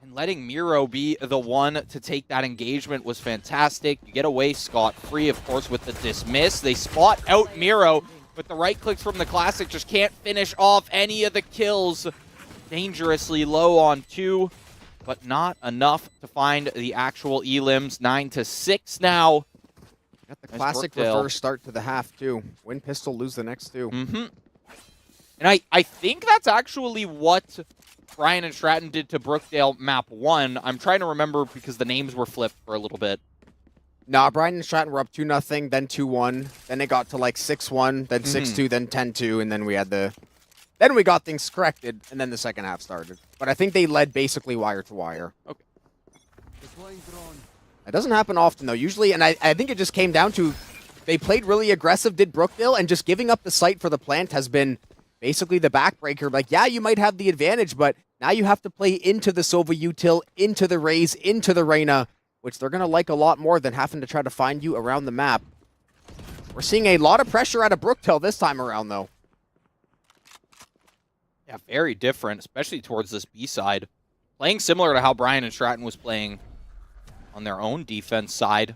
And letting Miro be the one to take that engagement was fantastic. You get away scot-free, of course, with the dismiss. They spot out Miro, but the right clicks from the Classic just can't finish off any of the kills. Dangerously low on 2, but not enough to find the actual elims. 9-6 now. Got the Classic reverse start to the half, too. Win pistol, lose the next 2. And I think that's actually what Brian and Stratton did to Brookdale map 1. I'm trying to remember because the names were flipped for a little bit. Nah, Brian and Stratton were up 2-0, then 2-1. Then it got to like 6-1, then 6-2, then 10-2, and then we had the... Then we got things corrected, and then the second half started. But I think they led basically wire to wire. Okay. It doesn't happen often, though. Usually, and I think it just came down to they played really aggressive, did Brookdale, and just giving up the site for the plant has been basically the backbreaker. Like, yeah, you might have the advantage, but now you have to play into the Sova util, into the Raze, into the Reyna, which they're going to like a lot more than having to try to find you around the map. We're seeing a lot of pressure out of Brookdale this time around, though. Yeah, very different, especially towards this B side. Playing similar to how Brian and Stratton was playing on their own defense side.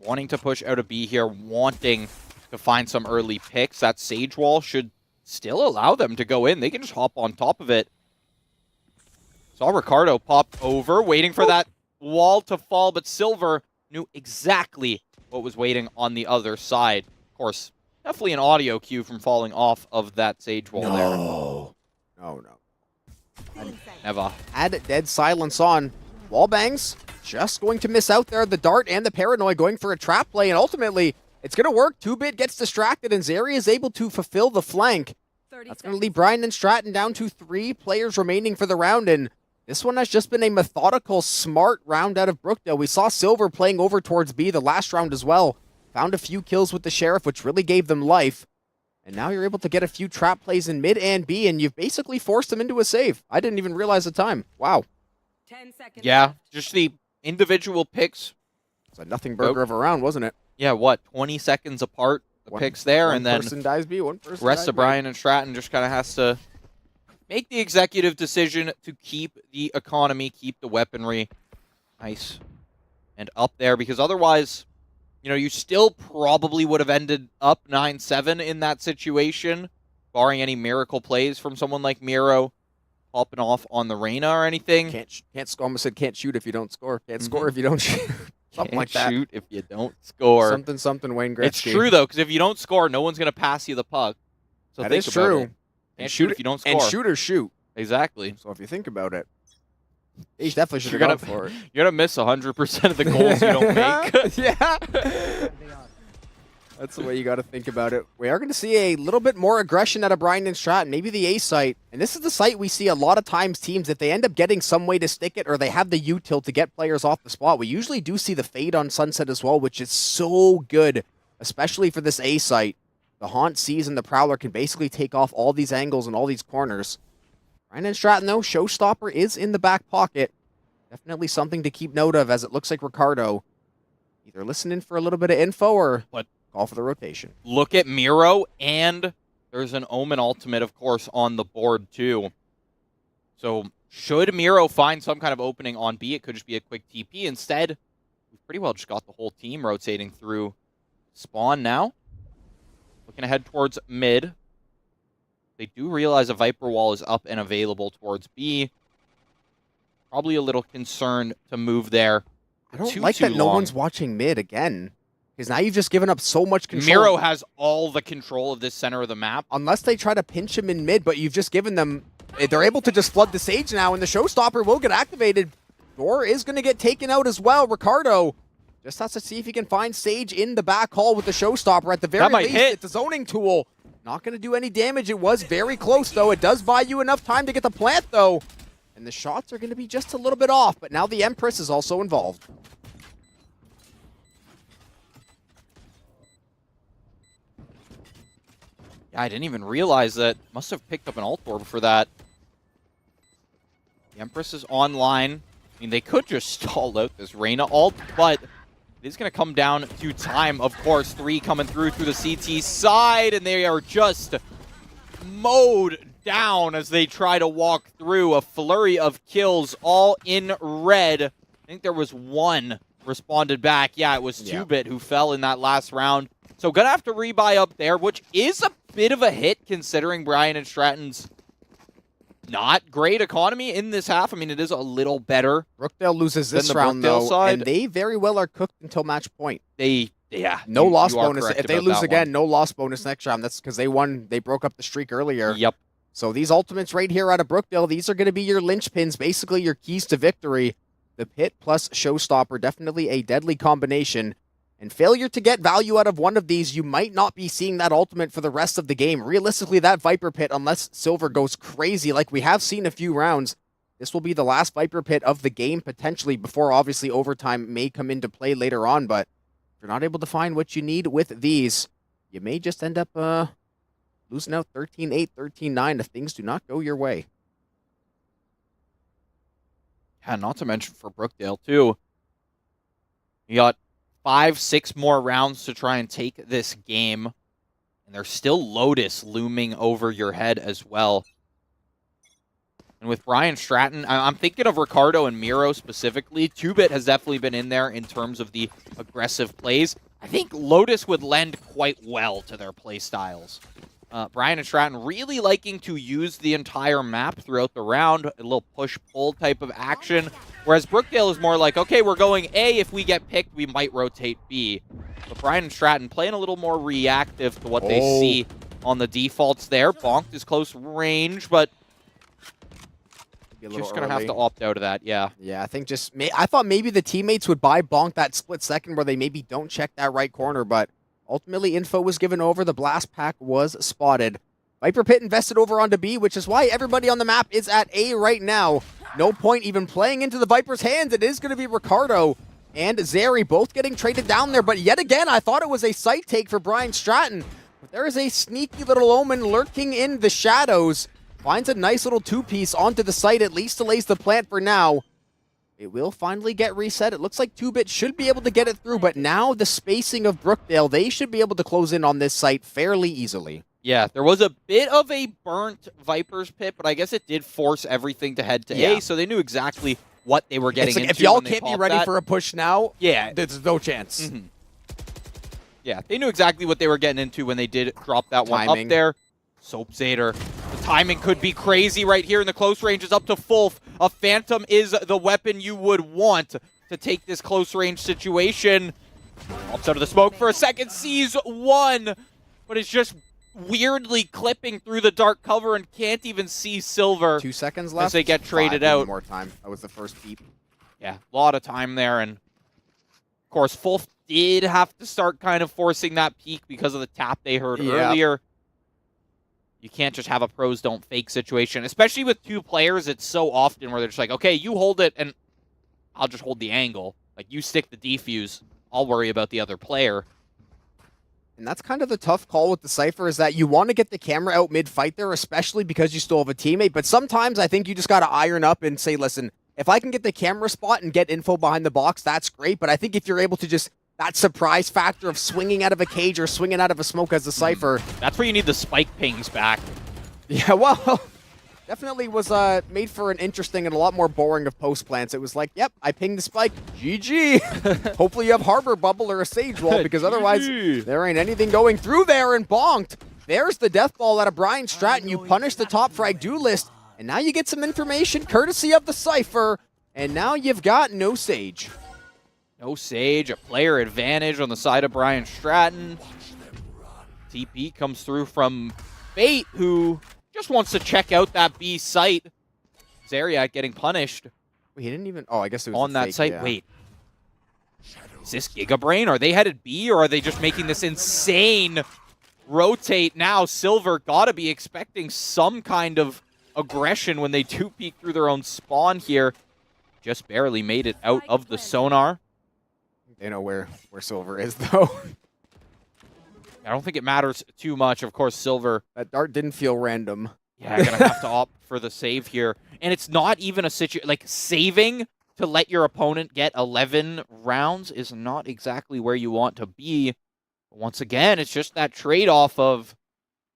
Wanting to push out a B here, wanting to find some early picks. That Sage Wall should still allow them to go in. They can just hop on top of it. Saw Ricardo pop over, waiting for that wall to fall, but Silver knew exactly what was waiting on the other side. Of course, definitely an audio cue from falling off of that Sage Wall there. No. Never. Had dead silence on. Wall bangs, just going to miss out there. The dart and the paranoid going for a trap play, and ultimately, it's going to work. 2-Bit gets distracted, and Zeri is able to fulfill the flank. That's going to leave Brian and Stratton down to 3 players remaining for the round, and this one has just been a methodical, smart round out of Brookdale. We saw Silver playing over towards B the last round as well. Found a few kills with the Sheriff, which really gave them life. And now you're able to get a few trap plays in mid and B, and you've basically forced them into a save. I didn't even realize the time. Wow. 10 seconds Yeah, left. just the individual picks. It's a nothing burger of a round, wasn't it? Yeah, what, 20 seconds apart, the picks there, and then one person dies B, one person rest dies of B. Brian and Stratton just kind of has to make the executive decision to keep the economy, keep the weaponry nice and up there, because otherwise, you know, you still probably would have ended up 9-7 in that situation, barring any miracle plays from someone like Miro popping off on the Reyna or anything. Can't almost said can't shoot if you don't score. Can't score if you don't shoot. Something like that. Can't shoot if you don't score. Something Wayne Gretzky. It's true, though, because if you don't score, no one's going to pass you the puck. So that think is about true. it. Can't shoot if you don't score. And shooters shoot. Exactly. So if you think about it, he definitely should have gone for it. You're going to miss 100% of the goals you don't make. Yeah. That's the way you got to think about it. We are going to see a little bit more aggression out of Brian and Stratton, maybe the A site. And this is the site we see a lot of times teams, if they end up getting some way to stick it or they have the util to get players off the spot, we usually do see the fade on Sunset as well, which is so good, especially for this A site. The Haunt sees and the Prowler can basically take off all these angles and all these corners. Brian and Stratton, though, Showstopper is in the back pocket. Definitely something to keep note of, as it looks like Ricardo either listening for a little bit of info or call for the rotation. Look at Miro, and there's an Omen ultimate, of course, on the board, too. So should Miro find some kind of opening on B, it could just be a quick TP. Instead, we've pretty well just got the whole team rotating through spawn now. Looking ahead towards mid. They do realize a Viper wall is up and available towards B. Probably a little concerned to move there. I don't like that no one's watching mid again. Because now you've just given up so much control. Miro has all the control of this center of the map. Unless they try to pinch him in mid, but you've just given them... They're able to just flood the Sage now, and the Showstopper will get activated. Door is going to get taken out as well. Ricardo just has to see if he can find Sage in the back hall with the Showstopper. At the very least, it's a zoning tool. Not going to do any damage. It was very close, though. It does buy you enough time to get the plant, though. And the shots are going to be just a little bit off, but now the Empress is also involved. Yeah, I didn't even realize that. Must have picked up an alt orb for that. The Empress is online. I mean, they could just stall out this Reyna ult, but it is going to come down to time. Of course, 3 coming through the CT side, and they are just mowed down as they try to walk through. A flurry of kills, all in red. I think there was 1 responded back. Yeah, it was 2-Bit who fell in that last round. So gonna have to rebuy up there, which is a bit of a hit considering Brian and Stratton's not great economy in this half. I mean, it is a little better. Brookdale loses this round, though, side. And they very well are cooked until match point. No loss bonus. If they lose again, no loss bonus next round. That's because they won. They broke up the streak earlier. Yep. So these ultimates right here out of Brookdale, these are going to be your linchpins, basically your keys to victory. The Pit plus Showstopper, definitely a deadly combination. And failure to get value out of one of these, you might not be seeing that ultimate for the rest of the game. Realistically, that Viper Pit, unless Silver goes crazy like we have seen a few rounds, this will be the last Viper Pit of the game, potentially, before obviously overtime may come into play later on. But if you're not able to find what you need with these, you may just end up losing out 13-8, 13-9 if things do not go your way. Yeah, not to mention for Brookdale, too. You got 5-6 more rounds to try and take this game. And there's still Lotus looming over your head as well. And with Brian Stratton, I'm thinking of Ricardo and Miro specifically. 2-Bit has definitely been in there in terms of the aggressive plays. I think Lotus would lend quite well to their play styles. Brian and Stratton really liking to use the entire map throughout the round, a little push-pull type of action, whereas Brookdale is more like, okay, we're going A, if we get picked, we might rotate B. But Brian and Stratton playing a little more reactive to what they see on the defaults there. Bonked is close range, but just going to have to opt out of that, yeah. Yeah, I think I thought maybe the teammates would buy Bonk that split second where they maybe don't check that right corner, but ultimately, info was given over. The blast pack was spotted. Viper Pit invested over onto B, which is why everybody on the map is at A right now. No point even playing into the Viper's hands. It is going to be Ricardo and Zeri both getting traded down there. But yet again, I thought it was a site take for Brian Stratton. But there is a sneaky little Omen lurking in the shadows. Finds a nice little 2-piece onto the site, at least delays the plant for now. It will finally get reset. It looks like 2-Bit should be able to get it through, but now the spacing of Brookdale, they should be able to close in on this site fairly easily. Yeah, there was a bit of a burnt Viper's Pit, but I guess it did force everything to head to A, so they knew exactly what they were getting into. If y'all can't be ready for a push now, yeah, there's no chance. Yeah, they knew exactly what they were getting into when they did drop that one up there. Soapzader. The timing could be crazy right here in the close range. Is up to Fulf. A Phantom is the weapon you would want to take this close range situation. Pops out of the smoke for a second, sees 1, but it's just weirdly clipping through the dark cover and can't even see Silver. 2 seconds left. As they get traded out. More time. That was the first beep. Yeah, a lot of time there. And of course, Fulf did have to start kind of forcing that peak because of the tap they heard earlier. You can't just have a pros don't fake situation, especially with 2 players. It's so often where they're just like, okay, you hold it and I'll just hold the angle. Like, you stick the defuse, I'll worry about the other player. And that's kind of the tough call with the Cypher, is that you want to get the camera out mid-fight there, especially because you still have a teammate. But sometimes I think you just got to iron up and say, listen, if I can get the camera spot and get info behind the box, that's great. But I think if you're able to just, that surprise factor of swinging out of a cage or swinging out of a smoke as a Cypher. That's where you need the spike pings back. Yeah, well, definitely was made for an interesting and a lot more boring of post plants. It was like, yep, I pinged the spike. GG. Hopefully you have Harbor Bubble or a Sage Wall, because otherwise there ain't anything going through there. And Bonked there's the death ball out of Brian Stratton. You punish the top frag duelist, and now you get some information courtesy of the Cypher, and now you've got no Sage. No Sage, a player advantage on the side of Brian Stratton. TP comes through from Fate, who just wants to check out that B site. Zariat getting punished. Wait, he didn't even... Oh, I guess it was on that fake, site. yeah. Wait. Is this Gigabrain? Are they headed B, or are they just making this insane rotate now? Silver gotta be expecting some kind of aggression when they do peek through their own spawn here. Just barely made it out of the sonar. They know where Silver is, though. I don't think it matters too much. Of course, Silver... That dart didn't feel random. Yeah, gonna have to opt for the save here. And it's not even a situation... Like, saving to let your opponent get 11 rounds is not exactly where you want to be. But once again, it's just that trade-off of,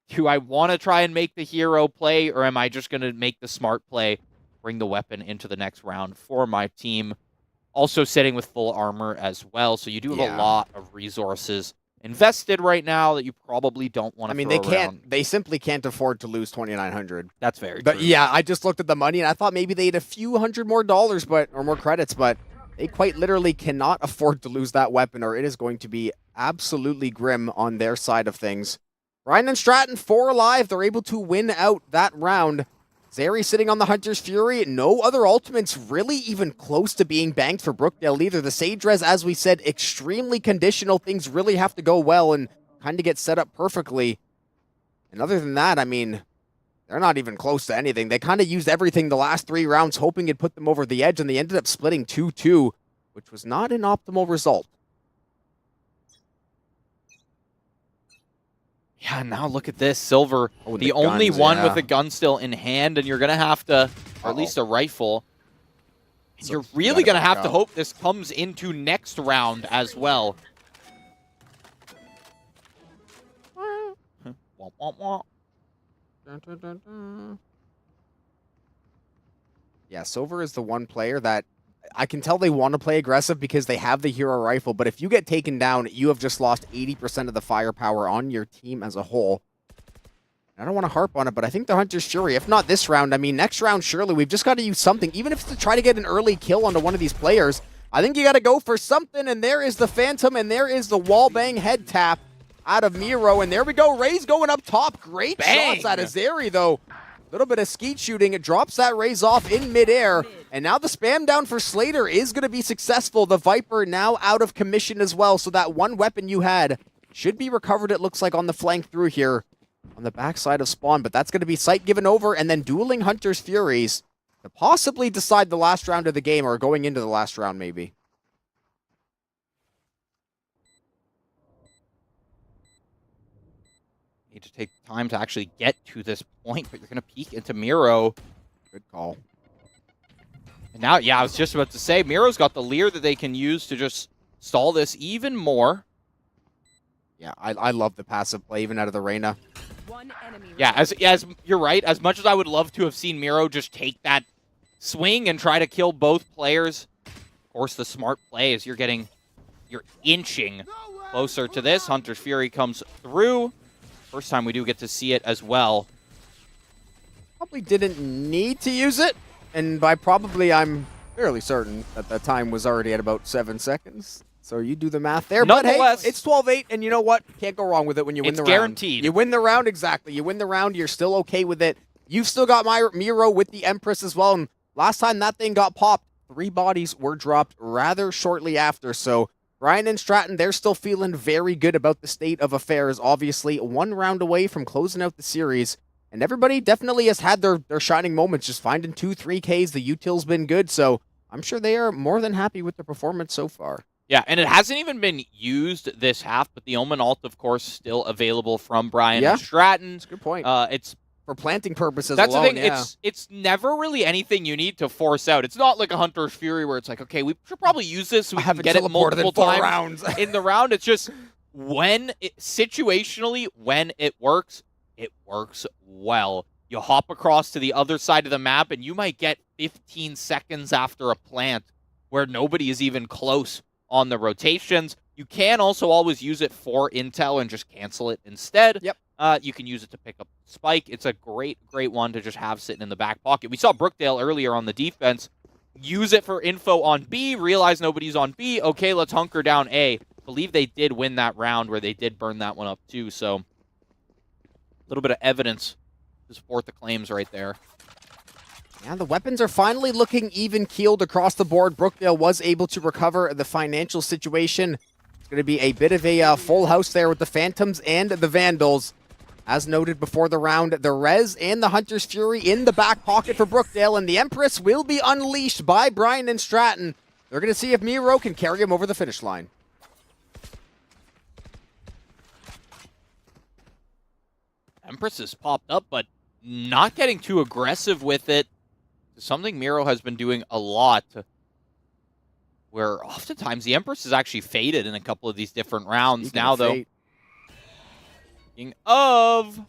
do I want to try and make the hero play, or am I just going to make the smart play, bring the weapon into the next round for my team? Also sitting with full armor as well, so you do have a lot of resources invested right now that you probably don't want to throw around. They simply can't afford to lose 2,900. That's very But true. yeah, I just looked at the money and I thought maybe they had a few hundred more dollars, or more credits, but they quite literally cannot afford to lose that weapon, or it is going to be absolutely grim on their side of things. Ryan and Stratton, 4 alive. They're able to win out that round. Zeri sitting on the Hunter's Fury. No other ultimates really even close to being banked for Brookdale either. The Sage Res, as we said, extremely conditional. Things really have to go well and kind of get set up perfectly. And other than that, I mean, they're not even close to anything. They kind of used everything the last 3 rounds, hoping it'd put them over the edge, and they ended up splitting 2-2, which was not an optimal result. Yeah, now look at this. Silver, the only one with a gun still in hand, and you're going to have to, or at least a rifle. And you're really going to have to hope this comes into next round as well. Womp, womp, womp. Yeah, Silver is the one player that I can tell they want to play aggressive because they have the hero rifle, but if you get taken down, you have just lost 80% of the firepower on your team as a whole. I don't want to harp on it, but I think the Hunter's Fury, if not this round, I mean, next round, surely we've just got to use something, even if it's to try to get an early kill onto one of these players. I think you got to go for something, and there is the Phantom, and there is the wallbang head tap out of Miro, and there we go. Ray's going up top. Great shots out of Zeri, though. A little bit of skeet shooting. It drops that Raze off in midair. And now the spam down for Slater is going to be successful. The Viper now out of commission as well. So that one weapon you had should be recovered, it looks like, on the flank through here on the backside of Spawn. But that's going to be sight given over and then dueling Hunter's Furies to possibly decide the last round of the game, or going into the last round maybe. Need to take time to actually get to this point, but you're going to peek into Miro. Good call. And now, yeah, I was just about to say, Miro's got the leer that they can use to just stall this even more. Yeah, I love the passive play even out of the Reyna. Yeah, as you're right, as much as I would love to have seen Miro just take that swing and try to kill both players, of course the smart play is you're inching closer to this. Hunter's Fury comes through. First time we do get to see it as well. Probably didn't need to use it, and by probably I'm fairly certain that the time was already at about 7 seconds. So you do the math there. But hey, it's 12-8, and you know what? Can't go wrong with it when you win the round. It's guaranteed. You win the round, exactly. You win the round, you're still okay with it. You've still got Miro with the Empress as well, and last time that thing got popped, 3 bodies were dropped rather shortly after, so Ryan and Stratton, they're still feeling very good about the state of affairs. Obviously, 1 round away from closing out the series. And everybody definitely has had their shining moments, just finding 2-3 Ks. The util's been good, so I'm sure they are more than happy with their performance so far. Yeah, and it hasn't even been used this half, but the Omen ult, of course, still available from Brian and Stratton. That's a good point. It's for planting purposes That's alone, the thing. It's never really anything you need to force out. It's not like a Hunter's Fury where it's like, okay, we should probably use this so we can get it multiple times in the round. It's just situationally, when it works well. You hop across to the other side of the map, and you might get 15 seconds after a plant where nobody is even close on the rotations. You can also always use it for intel and just cancel it instead. Yep. You can use it to pick up spike. It's a great one to just have sitting in the back pocket. We saw Brookdale earlier on the defense use it for info on B, realize nobody's on B. Okay, let's hunker down A. Believe they did win that round where they did burn that one up too, so a little bit of evidence to support the claims right there. Yeah, the weapons are finally looking even-keeled across the board. Brookdale was able to recover the financial situation. It's going to be a bit of a full house there with the Phantoms and the Vandals. As noted before the round, the Rez and the Hunter's Fury in the back pocket for Brookdale, and the Empress will be unleashed by Brian and Stratton. They're going to see if Miro can carry him over the finish line. Empress has popped up, but not getting too aggressive with it. Something Miro has been doing a lot, where oftentimes the Empress is actually faded in a couple of these different rounds. Speaking now, of though, fate. speaking of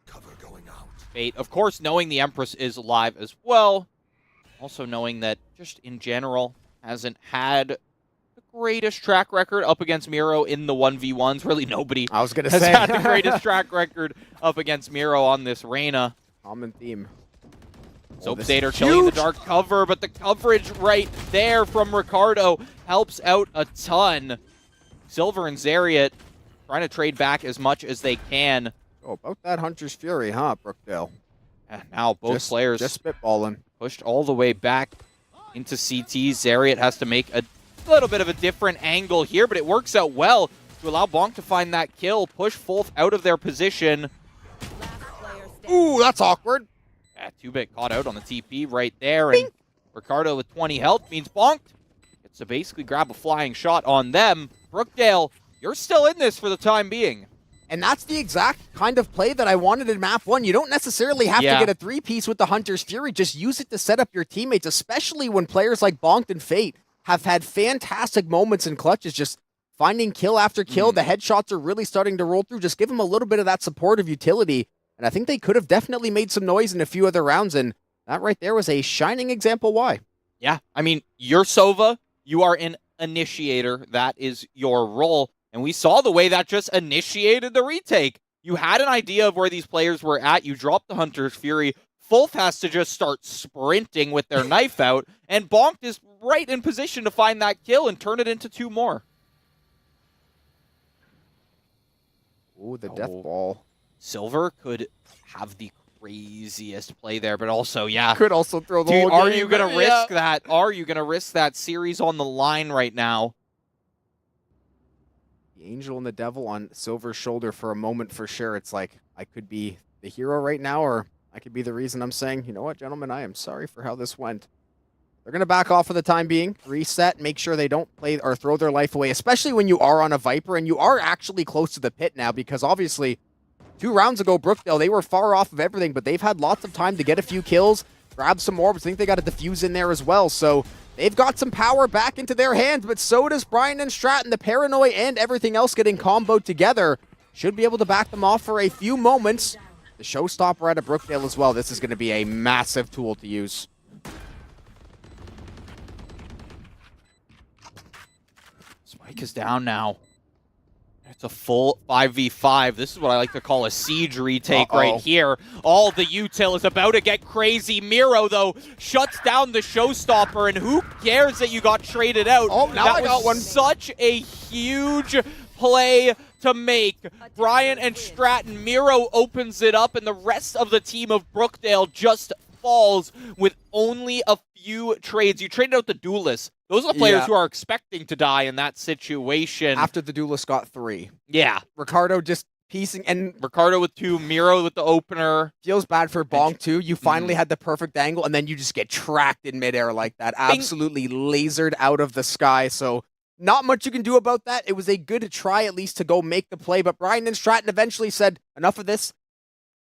cover going out. Fate, of course, knowing the Empress is alive as well. Also knowing that, just in general, hasn't had the greatest track record up against Miro in the 1v1s. Really, nobody has had the greatest track record up against Miro on this Reyna. Common theme. Soapstater killing the dark cover, but the coverage right there from Ricardo helps out a ton. Silver and Zariat trying to trade back as much as they can. Oh, about that Hunter's Fury, huh, Brookdale? And now both players just spitballing. Pushed all the way back into CT. Zariat has to make a little bit of a different angle here, but it works out well to allow Bonk to find that kill, push Fulf out of their position. Ooh, that's awkward. Yeah, 2-Bit caught out on the TP right there, and Ricardo with 20 health means Bonk gets to basically grab a flying shot on them. Brookdale, you're still in this for the time being. And that's the exact kind of play that I wanted in map 1. You don't necessarily have to get a 3-piece with the Hunter's Fury. Just use it to set up your teammates, especially when players like Bonk and Fate have had fantastic moments in clutches, just finding kill after kill. The headshots are really starting to roll through. Just give them a little bit of that supportive utility. And I think they could have definitely made some noise in a few other rounds, and that right there was a shining example why. Yeah, I mean, you're Sova, you are an initiator. That is your role. And we saw the way that just initiated the retake. You had an idea of where these players were at. You dropped the Hunter's Fury. Fulf has to just start sprinting with their knife out, and Bonk is right in position to find that kill and turn it into 2 more. Ooh, the death ball. Silver could have the craziest play there, but also, yeah. Could also throw the whole game. Are you going to risk that? Are you going to risk that series on the line right now? The angel and the devil on Silver's shoulder for a moment for sure. It's like, I could be the hero right now, or I could be the reason I'm saying, you know what, gentlemen, I am sorry for how this went. They're going to back off for the time being, reset, make sure they don't play or throw their life away, especially when you are on a Viper and you are actually close to the pit now, because obviously 2 rounds ago, Brookdale, they were far off of everything, but they've had lots of time to get a few kills, grab some orbs. I think they got a defuse in there as well, so they've got some power back into their hands, but so does Brian and Stratton. The Paranoid and everything else getting comboed together should be able to back them off for a few moments. The showstopper out of Brookdale as well. This is going to be a massive tool to use. Spike is down now. It's a full 5v5. This is what I like to call a siege retake right here. All the util is about to get crazy. Miro, though, shuts down the showstopper, and who cares that you got traded out? Oh, now I got one. Such a huge play to make. Brian and Stratton. Miro opens it up, and the rest of the team of Brookdale just falls with only a few trades. You traded out the duelists. Those are the players who are expecting to die in that situation. After the duelist got 3. Yeah. Ricardo just piecing, and Ricardo with 2, Miro with the opener. Feels bad for Bonk too. You finally had the perfect angle, and then you just get tracked in midair like that. Absolutely lasered out of the sky. So not much you can do about that. It was a good try at least to go make the play, but Brian and Stratton eventually said, enough of this.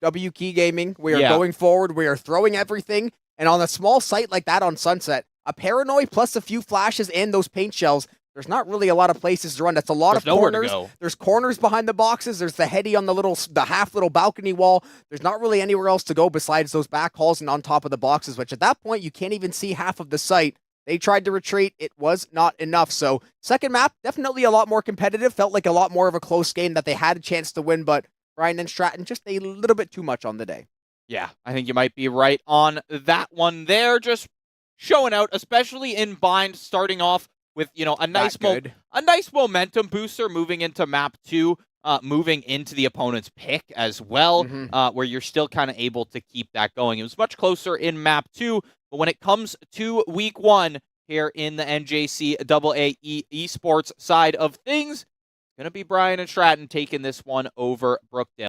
W Key Gaming, we are going forward. We are throwing everything. And on a small site like that on Sunset, a Paranoid plus a few flashes and those paint shells, there's not really a lot of places to run. That's a lot of corners. There's corners behind the boxes. There's the heady on the half little balcony wall. There's not really anywhere else to go besides those back halls and on top of the boxes, which at that point, you can't even see half of the site. They tried to retreat. It was not enough. So second map, definitely a lot more competitive. Felt like a lot more of a close game that they had a chance to win, but Brian and Stratton just a little bit too much on the day. Yeah, I think you might be right on that one there. Just showing out, especially in bind, starting off with, you know, a nice momentum booster moving into map 2, moving into the opponent's pick as well, where you're still kind of able to keep that going. It was much closer in map 2, but when it comes to week 1 here in the NJCAA Esports side of things, going to be Brian and Stratton taking this one over Brookdale.